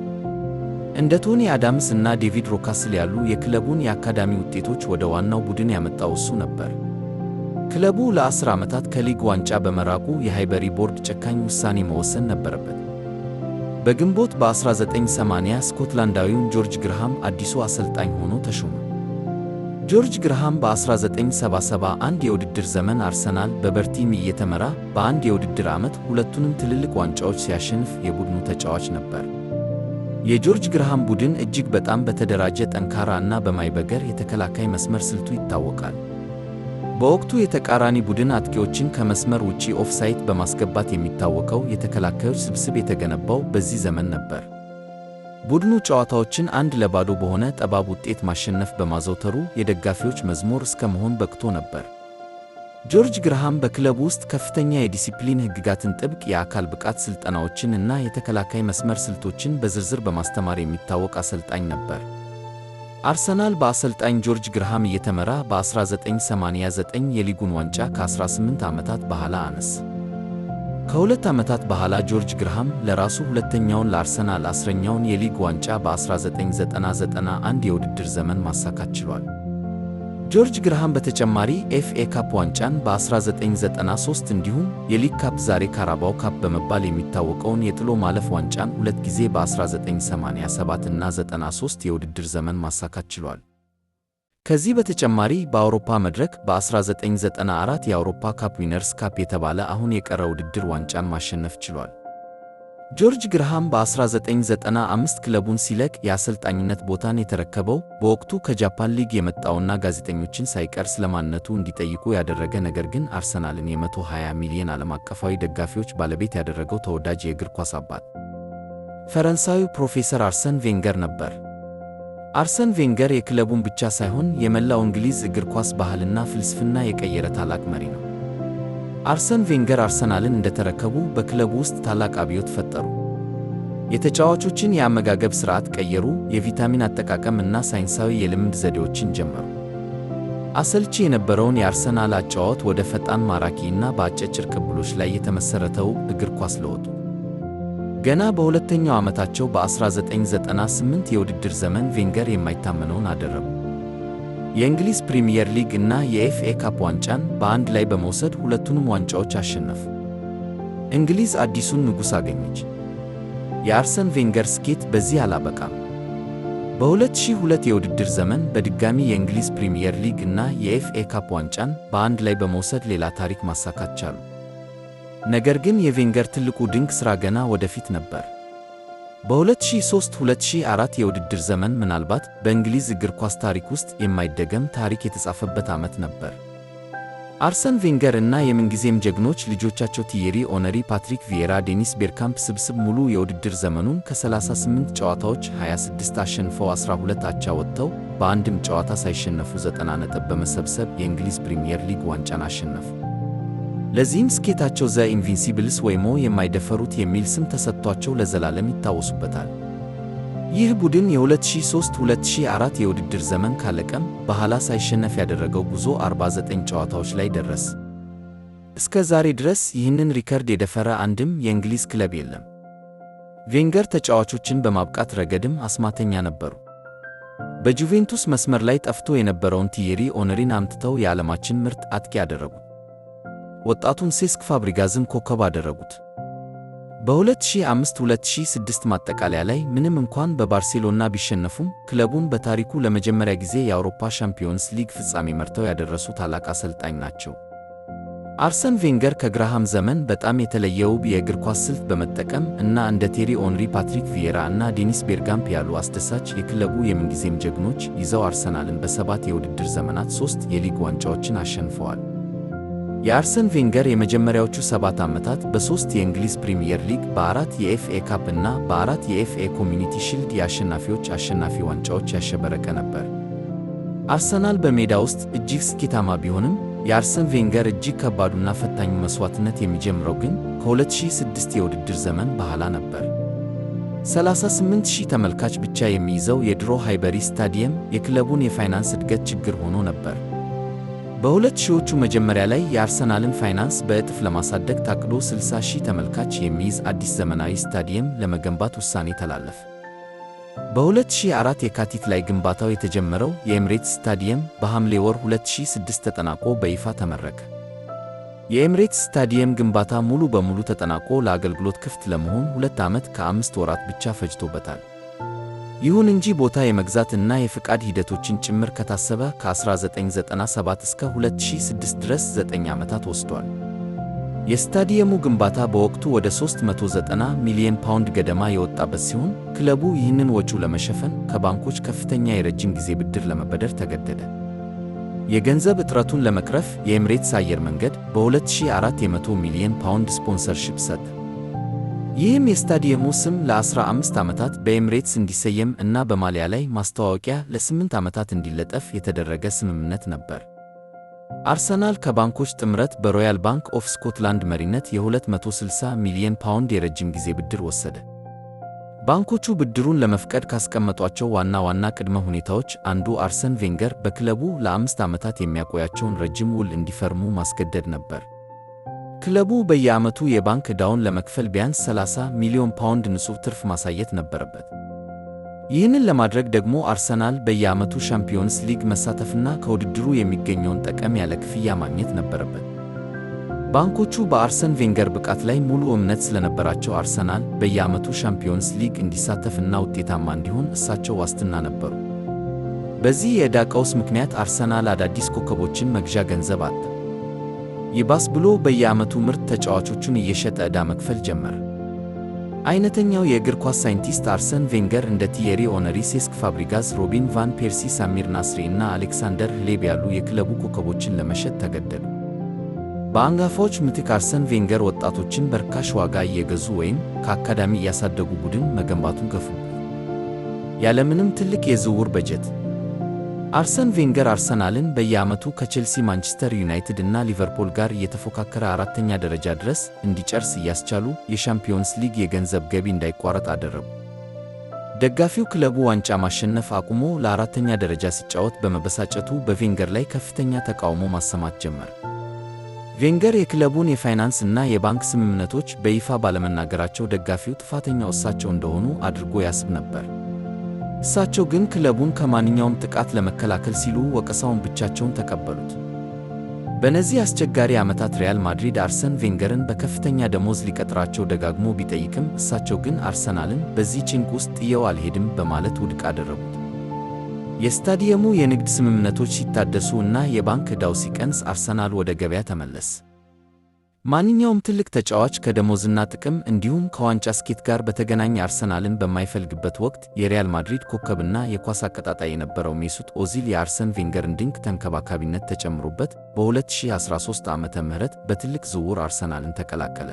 እንደ ቶኒ አዳምስ እና ዴቪድ ሮካስል ያሉ የክለቡን የአካዳሚ ውጤቶች ወደ ዋናው ቡድን ያመጣው እሱ ነበር። ክለቡ ለ10 ዓመታት ከሊግ ዋንጫ በመራቁ የሃይበሪ ቦርድ ጨካኝ ውሳኔ መወሰን ነበረበት። በግንቦት በ1980 ስኮትላንዳዊውን ጆርጅ ግርሃም አዲሱ አሰልጣኝ ሆኖ ተሾመ። ጆርጅ ግርሃም በ1971 የውድድር ዘመን አርሰናል በበርቲ ሚ እየተመራ በአንድ የውድድር ዓመት ሁለቱንም ትልልቅ ዋንጫዎች ሲያሸንፍ የቡድኑ ተጫዋች ነበር። የጆርጅ ግርሃም ቡድን እጅግ በጣም በተደራጀ፣ ጠንካራ እና በማይበገር የተከላካይ መስመር ስልቱ ይታወቃል። በወቅቱ የተቃራኒ ቡድን አጥቂዎችን ከመስመር ውጪ ኦፍሳይት በማስገባት የሚታወቀው የተከላካዮች ስብስብ የተገነባው በዚህ ዘመን ነበር። ቡድኑ ጨዋታዎችን 1-0 በሆነ ጠባብ ውጤት ማሸነፍ በማዘውተሩ የደጋፊዎች መዝሙር እስከ መሆን በቅቶ ነበር። ጆርጅ ግርሃም በክለቡ ውስጥ ከፍተኛ የዲሲፕሊን ሕግጋትን፣ ጥብቅ የአካል ብቃት ሥልጠናዎችን እና የተከላካይ መስመር ስልቶችን በዝርዝር በማስተማር የሚታወቅ አሰልጣኝ ነበር። አርሰናል በአሰልጣኝ ጆርጅ ግርሃም እየተመራ በ1989 የሊጉን ዋንጫ ከ18 ዓመታት በኋላ አነሳ። ከሁለት ዓመታት በኋላ ጆርጅ ግርሃም ለራሱ ሁለተኛውን ለአርሰናል 10ኛውን የሊግ ዋንጫ በ1990-91 የውድድር ዘመን ማሳካት ችሏል። ጆርጅ ግርሃም በተጨማሪ ኤፍኤ ካፕ ዋንጫን በ1993 እንዲሁም የሊግ ካፕ ዛሬ ካራባው ካፕ በመባል የሚታወቀውን የጥሎ ማለፍ ዋንጫን ሁለት ጊዜ በ1987 እና 93 የውድድር ዘመን ማሳካት ችሏል። ከዚህ በተጨማሪ በአውሮፓ መድረክ በ1994 የአውሮፓ ካፕ ዊነርስ ካፕ የተባለ አሁን የቀረ ውድድር ዋንጫን ማሸነፍ ችሏል። ጆርጅ ግርሃም በ1995 ክለቡን ሲለቅ የአሰልጣኝነት ቦታን የተረከበው በወቅቱ ከጃፓን ሊግ የመጣውና ጋዜጠኞችን ሳይቀር ስለማንነቱ እንዲጠይቁ ያደረገ ነገር ግን አርሰናልን የ120 ሚሊዮን ዓለም አቀፋዊ ደጋፊዎች ባለቤት ያደረገው ተወዳጅ የእግር ኳስ አባት ፈረንሳዊው ፕሮፌሰር አርሰን ቬንገር ነበር። አርሰን ቬንገር የክለቡን ብቻ ሳይሆን የመላው እንግሊዝ እግር ኳስ ባህልና ፍልስፍና የቀየረ ታላቅ መሪ ነው። አርሰን ቬንገር አርሰናልን እንደተረከቡ በክለቡ ውስጥ ታላቅ አብዮት ፈጠሩ። የተጫዋቾችን የአመጋገብ ሥርዓት ቀየሩ፣ የቪታሚን አጠቃቀም እና ሳይንሳዊ የልምድ ዘዴዎችን ጀመሩ። አሰልቺ የነበረውን የአርሰናል አጨዋወት ወደ ፈጣን፣ ማራኪ እና በአጫጭር ቅብብሎች ላይ የተመሠረተው እግር ኳስ ለወጡ። ገና በሁለተኛው ዓመታቸው በ1998 የውድድር ዘመን ቬንገር የማይታመነውን አደረጉ። የእንግሊዝ ፕሪሚየር ሊግ እና የኤፍኤ ካፕ ዋንጫን በአንድ ላይ በመውሰድ ሁለቱንም ዋንጫዎች አሸነፉ። እንግሊዝ አዲሱን ንጉሥ አገኘች። የአርሰን ቬንገር ስኬት በዚህ አላበቃም። በ2002 የውድድር ዘመን በድጋሚ የእንግሊዝ ፕሪሚየር ሊግ እና የኤፍኤ ካፕ ዋንጫን በአንድ ላይ በመውሰድ ሌላ ታሪክ ማሳካት ቻሉ። ነገር ግን የቬንገር ትልቁ ድንቅ ሥራ ገና ወደፊት ነበር። በ2003-2004 የውድድር ዘመን ምናልባት በእንግሊዝ እግር ኳስ ታሪክ ውስጥ የማይደገም ታሪክ የተጻፈበት ዓመት ነበር። አርሰን ቬንገር እና የምንጊዜም ጀግኖች ልጆቻቸው ቲዬሪ ኦነሪ፣ ፓትሪክ ቪዬራ፣ ዴኒስ ቤርካምፕ ስብስብ ሙሉ የውድድር ዘመኑን ከ38 ጨዋታዎች 26 አሸንፈው 12 አቻ ወጥተው በአንድም ጨዋታ ሳይሸነፉ 90 ነጥብ በመሰብሰብ የእንግሊዝ ፕሪሚየር ሊግ ዋንጫን አሸነፉ። ለዚህም ስኬታቸው ዘ ኢንቪንሲብልስ ወይም የማይደፈሩት የሚል ስም ተሰጥቷቸው ለዘላለም ይታወሱበታል። ይህ ቡድን የ2003-2004 የውድድር ዘመን ካለቀም በኋላ ሳይሸነፍ ያደረገው ጉዞ 49 ጨዋታዎች ላይ ደረሰ። እስከ ዛሬ ድረስ ይህንን ሪከርድ የደፈረ አንድም የእንግሊዝ ክለብ የለም። ቬንገር ተጫዋቾችን በማብቃት ረገድም አስማተኛ ነበሩ። በጁቬንቱስ መስመር ላይ ጠፍቶ የነበረውን ቲዬሪ ኦነሪን አምጥተው የዓለማችን ምርጥ አጥቂ አደረጉት። ወጣቱን ሴስክ ፋብሪጋዝን ኮከብ አደረጉት። በ2005-2006 ማጠቃለያ ላይ ምንም እንኳን በባርሴሎና ቢሸነፉም ክለቡን በታሪኩ ለመጀመሪያ ጊዜ የአውሮፓ ሻምፒዮንስ ሊግ ፍጻሜ መርተው ያደረሱ ታላቅ አሰልጣኝ ናቸው። አርሰን ቬንገር ከግርሃም ዘመን በጣም የተለየ ውብ የእግር ኳስ ስልት በመጠቀም እና እንደ ቴሪ ኦንሪ፣ ፓትሪክ ቪዬራ እና ዴኒስ ቤርጋምፕ ያሉ አስደሳች የክለቡ የምንጊዜም ጀግኖች ይዘው አርሰናልን በ7 የውድድር ዘመናት 3 የሊግ ዋንጫዎችን አሸንፈዋል። የአርሰን ቬንገር የመጀመሪያዎቹ 7 ዓመታት በ3 የእንግሊዝ ፕሪሚየር ሊግ፣ በ4 የኤፍኤ ካፕ እና በ4 የኤፍኤ ኮሚኒቲ ሺልድ የአሸናፊዎች አሸናፊ ዋንጫዎች ያሸበረቀ ነበር። አርሰናል በሜዳ ውስጥ እጅግ ስኬታማ ቢሆንም የአርሰን ቬንገር እጅግ ከባዱና ፈታኙ መሥዋዕትነት የሚጀምረው ግን ከ2006 የውድድር ዘመን በኋላ ነበር። 38,000 ተመልካች ብቻ የሚይዘው የድሮ ሃይበሪ ስታዲየም የክለቡን የፋይናንስ እድገት ችግር ሆኖ ነበር። በ2000ዎቹ መጀመሪያ ላይ የአርሰናልን ፋይናንስ በእጥፍ ለማሳደግ ታቅዶ 60,000 ተመልካች የሚይዝ አዲስ ዘመናዊ ስታዲየም ለመገንባት ውሳኔ ተላለፈ። በ2004 የካቲት ላይ ግንባታው የተጀመረው የኤምሬትስ ስታዲየም በሐምሌ ወር 2006 ተጠናቆ በይፋ ተመረቀ። የኤምሬትስ ስታዲየም ግንባታ ሙሉ በሙሉ ተጠናቆ ለአገልግሎት ክፍት ለመሆን 2 ዓመት ከ5 ወራት ብቻ ፈጅቶበታል። ይሁን እንጂ ቦታ የመግዛት እና የፍቃድ ሂደቶችን ጭምር ከታሰበ ከ1997 እስከ 2006 ድረስ 9 ዓመታት ወስዷል። የስታዲየሙ ግንባታ በወቅቱ ወደ 390 ሚሊዮን ፓውንድ ገደማ የወጣበት ሲሆን ክለቡ ይህንን ወጪው ለመሸፈን ከባንኮች ከፍተኛ የረጅም ጊዜ ብድር ለመበደር ተገደደ። የገንዘብ እጥረቱን ለመቅረፍ የኤምሬትስ አየር መንገድ በ2004 የ100 ሚሊዮን ፓውንድ ስፖንሰርሺፕ ሰጠ። ይህም የስታዲየሙ ስም ለ15 ዓመታት በኤምሬትስ እንዲሰየም እና በማሊያ ላይ ማስተዋወቂያ ለ8 ዓመታት እንዲለጠፍ የተደረገ ስምምነት ነበር። አርሰናል ከባንኮች ጥምረት በሮያል ባንክ ኦፍ ስኮትላንድ መሪነት የ260 ሚሊዮን ፓውንድ የረጅም ጊዜ ብድር ወሰደ። ባንኮቹ ብድሩን ለመፍቀድ ካስቀመጧቸው ዋና ዋና ቅድመ ሁኔታዎች አንዱ አርሰን ቬንገር በክለቡ ለ5 ዓመታት የሚያቆያቸውን ረጅም ውል እንዲፈርሙ ማስገደድ ነበር። ክለቡ በየዓመቱ የባንክ ዕዳውን ለመክፈል ቢያንስ 30 ሚሊዮን ፓውንድ ንጹሕ ትርፍ ማሳየት ነበረበት። ይህንን ለማድረግ ደግሞ አርሰናል በየዓመቱ ሻምፒዮንስ ሊግ መሳተፍና ከውድድሩ የሚገኘውን ጠቀም ያለ ክፍያ ማግኘት ነበረበት። ባንኮቹ በአርሰን ቬንገር ብቃት ላይ ሙሉ እምነት ስለነበራቸው አርሰናል በየዓመቱ ሻምፒዮንስ ሊግ እንዲሳተፍና ውጤታማ እንዲሆን እሳቸው ዋስትና ነበሩ። በዚህ የዕዳ ቀውስ ምክንያት አርሰናል አዳዲስ ኮከቦችን መግዣ ገንዘብ አጣ። ይባስ ብሎ በየዓመቱ ምርጥ ተጫዋቾቹን እየሸጠ ዕዳ መክፈል ጀመረ። አይነተኛው የእግር ኳስ ሳይንቲስት አርሰን ቬንገር እንደ ቲዬሪ ኦነሪ፣ ሴስክ ፋብሪጋዝ፣ ሮቢን ቫን ፔርሲ፣ ሳሚር ናስሪ እና አሌክሳንደር ሌብ ያሉ የክለቡ ኮከቦችን ለመሸጥ ተገደዱ። በአንጋፋዎች ምትክ አርሰን ቬንገር ወጣቶችን በርካሽ ዋጋ እየገዙ ወይም ከአካዳሚ እያሳደጉ ቡድን መገንባቱን ገፉ። ያለምንም ትልቅ የዝውውር በጀት አርሰን ቬንገር አርሰናልን በየዓመቱ ከቼልሲ፣ ማንቸስተር ዩናይትድ እና ሊቨርፑል ጋር እየተፎካከረ አራተኛ ደረጃ ድረስ እንዲጨርስ እያስቻሉ የሻምፒዮንስ ሊግ የገንዘብ ገቢ እንዳይቋረጥ አደረጉ። ደጋፊው ክለቡ ዋንጫ ማሸነፍ አቁሞ ለአራተኛ ደረጃ ሲጫወት በመበሳጨቱ በቬንገር ላይ ከፍተኛ ተቃውሞ ማሰማት ጀመረ። ቬንገር የክለቡን የፋይናንስ እና የባንክ ስምምነቶች በይፋ ባለመናገራቸው ደጋፊው ጥፋተኛው እሳቸው እንደሆኑ አድርጎ ያስብ ነበር። እሳቸው ግን ክለቡን ከማንኛውም ጥቃት ለመከላከል ሲሉ ወቀሳውን ብቻቸውን ተቀበሉት። በእነዚህ አስቸጋሪ ዓመታት ሪያል ማድሪድ አርሰን ቬንገርን በከፍተኛ ደሞዝ ሊቀጥራቸው ደጋግሞ ቢጠይቅም እሳቸው ግን አርሰናልን በዚህ ጭንቅ ውስጥ ጥየው አልሄድም በማለት ውድቅ አደረጉት። የስታዲየሙ የንግድ ስምምነቶች ሲታደሱ እና የባንክ ዕዳው ሲቀንስ አርሰናል ወደ ገበያ ተመለሰ። ማንኛውም ትልቅ ተጫዋች ከደሞዝና ጥቅም እንዲሁም ከዋንጫ ስኬት ጋር በተገናኘ አርሰናልን በማይፈልግበት ወቅት የሪያል ማድሪድ ኮከብና የኳስ አቀጣጣይ የነበረው ሜሱት ኦዚል የአርሰን ቬንገርን ድንቅ ተንከባካቢነት ተጨምሮበት በ2013 ዓ.ም በትልቅ ዝውውር አርሰናልን ተቀላቀለ።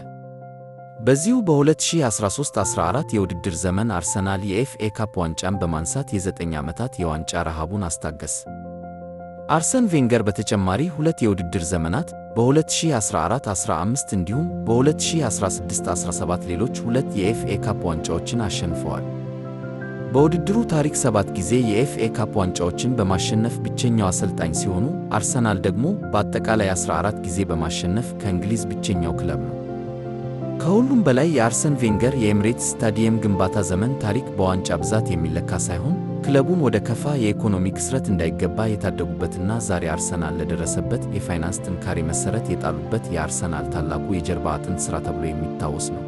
በዚሁ በ2013-14 የውድድር ዘመን አርሰናል የኤፍኤ ካፕ ዋንጫን በማንሳት የ9 ዓመታት የዋንጫ ረሃቡን አስታገሰ። አርሰን ቬንገር በተጨማሪ ሁለት የውድድር ዘመናት በ2014-15 እንዲሁም በ2016-17 ሌሎች ሁለት የኤፍኤ ካፕ ዋንጫዎችን አሸንፈዋል። በውድድሩ ታሪክ 7 ጊዜ የኤፍኤ ካፕ ዋንጫዎችን በማሸነፍ ብቸኛው አሰልጣኝ ሲሆኑ አርሰናል ደግሞ በአጠቃላይ 14 ጊዜ በማሸነፍ ከእንግሊዝ ብቸኛው ክለብ ነው። ከሁሉም በላይ የአርሰን ቬንገር የኤምሬትስ ስታዲየም ግንባታ ዘመን ታሪክ በዋንጫ ብዛት የሚለካ ሳይሆን ክለቡን ወደ ከፋ የኢኮኖሚ ክስረት እንዳይገባ የታደጉበትና ዛሬ አርሰናል ለደረሰበት የፋይናንስ ጥንካሬ መሠረት የጣሉበት የአርሰናል ታላቁ የጀርባ አጥንት ሥራ ተብሎ የሚታወስ ነው።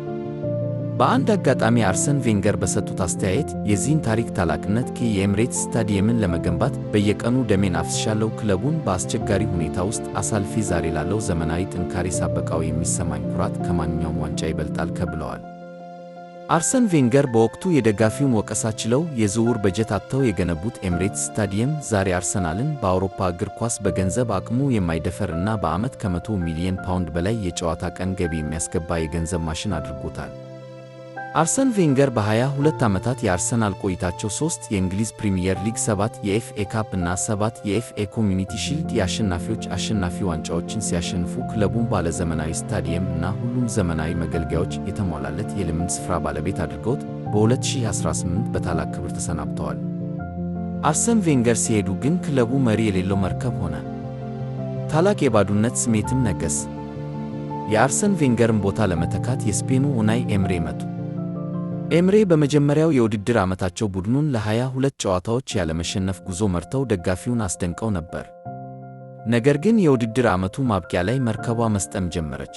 በአንድ አጋጣሚ አርሰን ቬንገር በሰጡት አስተያየት የዚህን ታሪክ ታላቅነት የኤምሬትስ ስታዲየምን ለመገንባት በየቀኑ ደሜን አፍስሻለሁ፣ ክለቡን በአስቸጋሪ ሁኔታ ውስጥ አሳልፌ ዛሬ ላለው ዘመናዊ ጥንካሬ ሳበቃው የሚሰማኝ ኩራት ከማንኛውም ዋንጫ ይበልጣል ብለዋል። አርሰን ቬንገር በወቅቱ የደጋፊውን ወቀሳ ችለው የዝውውር በጀት አጥተው የገነቡት ኤምሬትስ ስታዲየም ዛሬ አርሰናልን በአውሮፓ እግር ኳስ በገንዘብ አቅሙ የማይደፈር እና በዓመት ከ100 ሚሊዮን ፓውንድ በላይ የጨዋታ ቀን ገቢ የሚያስገባ የገንዘብ ማሽን አድርጎታል። አርሰን ቬንገር በ22 ዓመታት የአርሰናል ቆይታቸው 3 የእንግሊዝ ፕሪሚየር ሊግ፣ 7 የኤፍኤ ካፕ እና 7 የኤፍኤ ኮሚዩኒቲ ሺልድ የአሸናፊዎች አሸናፊ ዋንጫዎችን ሲያሸንፉ ክለቡን ባለ ዘመናዊ ስታዲየም እና ሁሉም ዘመናዊ መገልገያዎች የተሟላለት የልምድ ስፍራ ባለቤት አድርገውት በ2018 በታላቅ ክብር ተሰናብተዋል። አርሰን ቬንገር ሲሄዱ ግን ክለቡ መሪ የሌለው መርከብ ሆነ። ታላቅ የባዶነት ስሜትም ነገሰ። የአርሰን ቬንገርን ቦታ ለመተካት የስፔኑ ኡናይ ኤምሬ መጡ። ኤምሬ በመጀመሪያው የውድድር ዓመታቸው ቡድኑን ለ22 ጨዋታዎች ያለመሸነፍ ጉዞ መርተው ደጋፊውን አስደንቀው ነበር። ነገር ግን የውድድር ዓመቱ ማብቂያ ላይ መርከቧ መስጠም ጀመረች።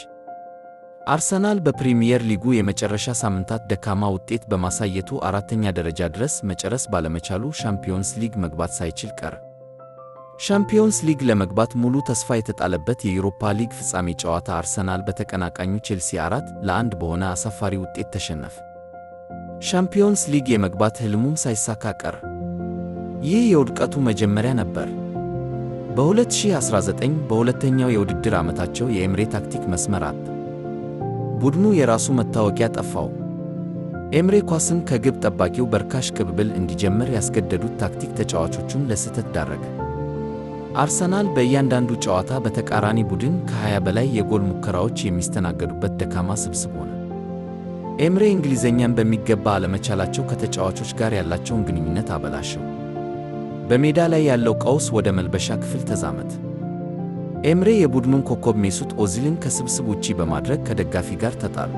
አርሰናል በፕሪሚየር ሊጉ የመጨረሻ ሳምንታት ደካማ ውጤት በማሳየቱ አራተኛ ደረጃ ድረስ መጨረስ ባለመቻሉ ሻምፒዮንስ ሊግ መግባት ሳይችል ቀረ። ሻምፒዮንስ ሊግ ለመግባት ሙሉ ተስፋ የተጣለበት የዩሮፓ ሊግ ፍጻሜ ጨዋታ አርሰናል በተቀናቃኙ ቼልሲ 4-1 በሆነ አሳፋሪ ውጤት ተሸነፈ። ሻምፒዮንስ ሊግ የመግባት ሕልሙም ሳይሳካ ቀረ። ይህ የውድቀቱ መጀመሪያ ነበር። በ2019 በሁለተኛው የውድድር ዓመታቸው የኤምሬ ታክቲክ መስመር አጣ። ቡድኑ የራሱ መታወቂያ ጠፋው። ኤምሬ ኳስን ከግብ ጠባቂው በርካሽ ቅብብል እንዲጀምር ያስገደዱት ታክቲክ ተጫዋቾቹን ለስህተት ዳረገ። አርሰናል በእያንዳንዱ ጨዋታ በተቃራኒ ቡድን ከ20 በላይ የጎል ሙከራዎች የሚስተናገዱበት ደካማ ስብስብ ሆነ። ኤምሬ እንግሊዘኛን በሚገባ አለመቻላቸው ከተጫዋቾች ጋር ያላቸውን ግንኙነት አበላሸው። በሜዳ ላይ ያለው ቀውስ ወደ መልበሻ ክፍል ተዛመተ። ኤምሬ የቡድኑን ኮከብ ሜሱት ኦዚልን ከስብስብ ውጪ በማድረግ ከደጋፊ ጋር ተጣሉ።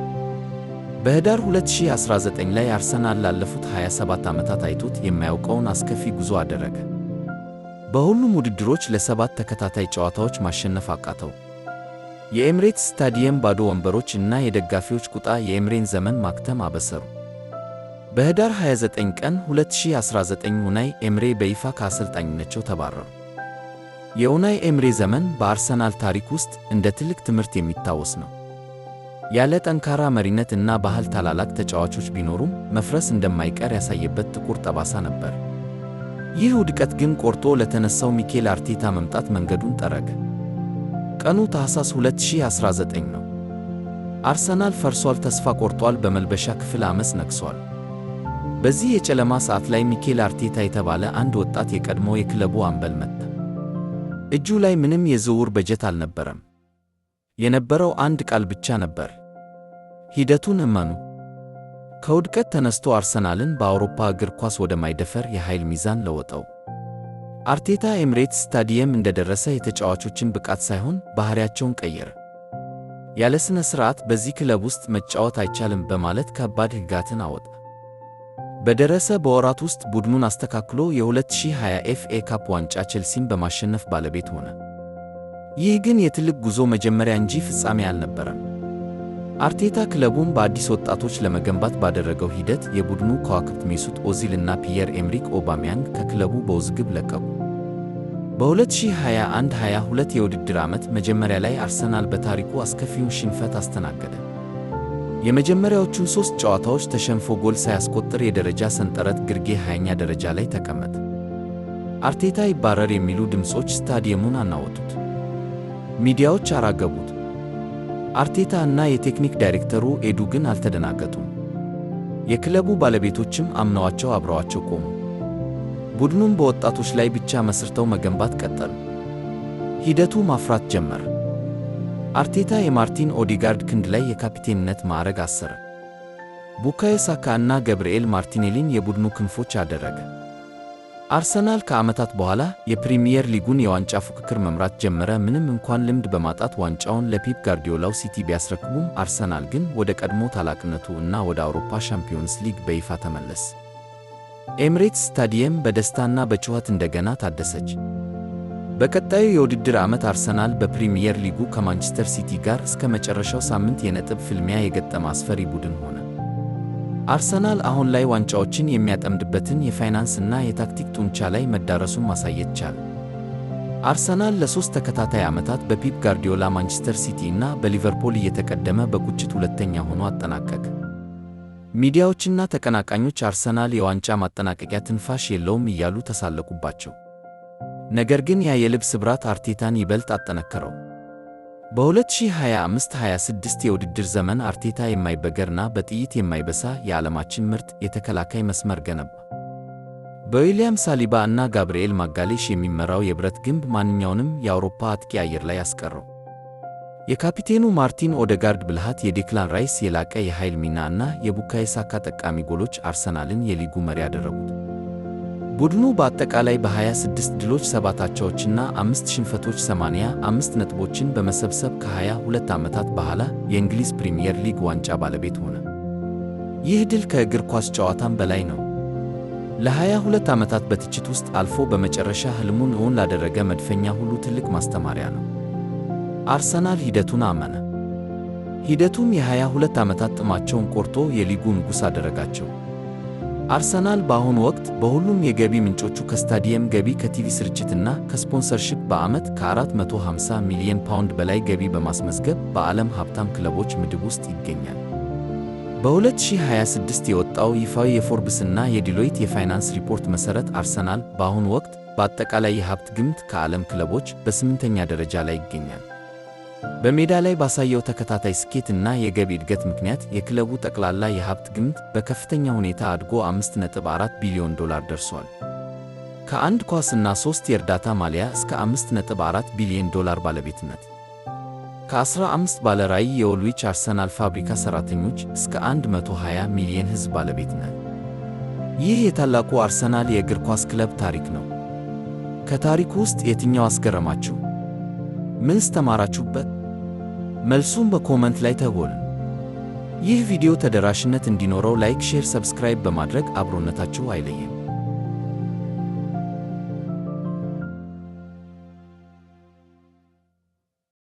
በህዳር 2019 ላይ አርሰናል ላለፉት 27 ዓመታት አይቶት የማያውቀውን አስከፊ ጉዞ አደረገ። በሁሉም ውድድሮች ለ7 ተከታታይ ጨዋታዎች ማሸነፍ አቃተው። የኤምሬትስ ስታዲየም ባዶ ወንበሮች እና የደጋፊዎች ቁጣ የኤምሬን ዘመን ማክተም አበሰሩ። በህዳር 29 ቀን 2019 ኡናይ ኤምሬ በይፋ ከአሰልጣኝነታቸው ተባረሩ። የኡናይ ኤምሬ ዘመን በአርሰናል ታሪክ ውስጥ እንደ ትልቅ ትምህርት የሚታወስ ነው። ያለ ጠንካራ መሪነት እና ባህል ታላላቅ ተጫዋቾች ቢኖሩም መፍረስ እንደማይቀር ያሳየበት ጥቁር ጠባሳ ነበር። ይህ ውድቀት ግን ቆርጦ ለተነሳው ሚኬል አርቴታ መምጣት መንገዱን ጠረገ። ቀኑ ታኅሳስ 2019 ነው። አርሰናል ፈርሷል፣ ተስፋ ቆርጧል፣ በመልበሻ ክፍል አመፅ ነግሷል። በዚህ የጨለማ ሰዓት ላይ ሚኬል አርቴታ የተባለ አንድ ወጣት የቀድሞ የክለቡ አምበል መጣ። እጁ ላይ ምንም የዝውውር በጀት አልነበረም። የነበረው አንድ ቃል ብቻ ነበር፤ ሂደቱን እመኑ። ከውድቀት ተነስቶ አርሰናልን በአውሮፓ እግር ኳስ ወደማይደፈር የኃይል ሚዛን ለወጠው። አርቴታ ኤምሬትስ ስታዲየም እንደደረሰ የተጫዋቾችን ብቃት ሳይሆን ባህሪያቸውን ቀየረ። ያለ ሥነ ሥርዓት በዚህ ክለብ ውስጥ መጫወት አይቻልም በማለት ከባድ ሕግጋትን አወጣ። በደረሰ በወራት ውስጥ ቡድኑን አስተካክሎ የ2020 ኤፍኤ ካፕ ዋንጫ ቼልሲን በማሸነፍ ባለቤት ሆነ። ይህ ግን የትልቅ ጉዞ መጀመሪያ እንጂ ፍጻሜ አልነበረም። አርቴታ ክለቡን በአዲስ ወጣቶች ለመገንባት ባደረገው ሂደት የቡድኑ ከዋክብት ሜሱት ኦዚል እና ፒየር ኤምሪክ ኦባሜያንግ ከክለቡ በውዝግብ ለቀቁ። በ2021-22 የውድድር ዓመት መጀመሪያ ላይ አርሰናል በታሪኩ አስከፊውን ሽንፈት አስተናገደ። የመጀመሪያዎቹን 3 ጨዋታዎች ተሸንፎ ጎል ሳያስቆጥር የደረጃ ሰንጠረዥ ግርጌ 20ኛ ደረጃ ላይ ተቀመጠ። አርቴታ ይባረር የሚሉ ድምጾች ስታዲየሙን አናወጡት። ሚዲያዎች አራገቡት። አርቴታ እና የቴክኒክ ዳይሬክተሩ ኤዱ ግን አልተደናገጡም። የክለቡ ባለቤቶችም አምነዋቸው አብረዋቸው ቆሙ። ቡድኑን በወጣቶች ላይ ብቻ መስርተው መገንባት ቀጠሉ። ሂደቱ ማፍራት ጀመረ። አርቴታ የማርቲን ኦዴጋርድ ክንድ ላይ የካፒቴንነት ማዕረግ አሰረ። ቡካዮ ሳካ እና ገብርኤል ማርቲኔሊን የቡድኑ ክንፎች አደረገ። አርሰናል ከዓመታት በኋላ የፕሪሚየር ሊጉን የዋንጫ ፉክክር መምራት ጀመረ። ምንም እንኳን ልምድ በማጣት ዋንጫውን ለፔፕ ጋርዲዮላው ሲቲ ቢያስረክቡም፣ አርሰናል ግን ወደ ቀድሞ ታላቅነቱ እና ወደ አውሮፓ ሻምፒዮንስ ሊግ በይፋ ተመለሰ። ኤምሬትስ ስታዲየም በደስታና በጩኸት እንደገና ታደሰች። በቀጣዩ የውድድር ዓመት አርሰናል በፕሪሚየር ሊጉ ከማንቸስተር ሲቲ ጋር እስከ መጨረሻው ሳምንት የነጥብ ፍልሚያ የገጠመ አስፈሪ ቡድን ሆነ። አርሰናል አሁን ላይ ዋንጫዎችን የሚያጠምድበትን የፋይናንስ እና የታክቲክ ጡንቻ ላይ መዳረሱን ማሳየት ቻለ። አርሰናል ለ3 ተከታታይ ዓመታት በፔፕ ጋርዲዮላ ማንቸስተር ሲቲ እና በሊቨርፑል እየተቀደመ በቁጭት ሁለተኛ ሆኖ አጠናቀቀ። ሚዲያዎችና ተቀናቃኞች አርሰናል የዋንጫ ማጠናቀቂያ ትንፋሽ የለውም እያሉ ተሳለቁባቸው። ነገር ግን ያ የልብ ስብራት አርቴታን ይበልጥ አጠነከረው። በ2025-26 የውድድር ዘመን አርቴታ የማይበገርና በጥይት የማይበሳ የዓለማችን ምርጥ የተከላካይ መስመር ገነባ። በዊሊያም ሳሊባ እና ጋብርኤል ማጋሌሽ የሚመራው የብረት ግንብ ማንኛውንም የአውሮፓ አጥቂ አየር ላይ አስቀረው። የካፒቴኑ ማርቲን ኦዴጋርድ ብልሃት፣ የዴክላን ራይስ የላቀ የኃይል ሚና እና የቡካዮ ሳካ ጠቃሚ ጎሎች አርሰናልን የሊጉ መሪ አደረጉት። ቡድኑ በአጠቃላይ በ26 ድሎች፣ 7 አቻዎችና 5 ሽንፈቶች 85 ነጥቦችን በመሰብሰብ ከ22 ዓመታት በኋላ የእንግሊዝ ፕሪሚየር ሊግ ዋንጫ ባለቤት ሆነ። ይህ ድል ከእግር ኳስ ጨዋታም በላይ ነው። ለ22 ዓመታት በትችት ውስጥ አልፎ በመጨረሻ ሕልሙን እውን ላደረገ መድፈኛ ሁሉ ትልቅ ማስተማሪያ ነው። አርሰናል ሂደቱን አመነ። ሂደቱም የ22 ዓመታት ጥማቸውን ቆርጦ የሊጉ ንጉሥ አደረጋቸው። አርሰናል በአሁኑ ወቅት በሁሉም የገቢ ምንጮቹ ከስታዲየም ገቢ፣ ከቲቪ ስርጭትና ከስፖንሰርሺፕ በዓመት ከ450 ሚሊዮን ፓውንድ በላይ ገቢ በማስመዝገብ በዓለም ሀብታም ክለቦች ምድብ ውስጥ ይገኛል። በ2026 የወጣው ይፋዊ የፎርብስና የዲሎይት የፋይናንስ ሪፖርት መሠረት አርሰናል በአሁኑ ወቅት በአጠቃላይ የሀብት ግምት ከዓለም ክለቦች በ8ኛ ደረጃ ላይ ይገኛል። በሜዳ ላይ ባሳየው ተከታታይ ስኬት እና የገቢ እድገት ምክንያት የክለቡ ጠቅላላ የሀብት ግምት በከፍተኛ ሁኔታ አድጎ $5.4 ቢሊዮን ደርሷል። ከአንድ ኳስ እና 3 የእርዳታ ማሊያ እስከ $5.4 ቢሊዮን ባለቤትነት፣ ከ15 ባለ ራዕይ የኦልዊች አርሰናል ፋብሪካ ሠራተኞች እስከ 120 ሚሊዮን ሕዝብ ባለቤትነት። ይህ የታላቁ አርሰናል የእግር ኳስ ክለብ ታሪክ ነው። ከታሪኩ ውስጥ የትኛው አስገረማችሁ? ምንስ ተማራችሁበት? መልሱን በኮመንት ላይ ተጎልን። ይህ ቪዲዮ ተደራሽነት እንዲኖረው ላይክ፣ ሼር፣ ሰብስክራይብ በማድረግ አብሮነታችሁ አይለየን።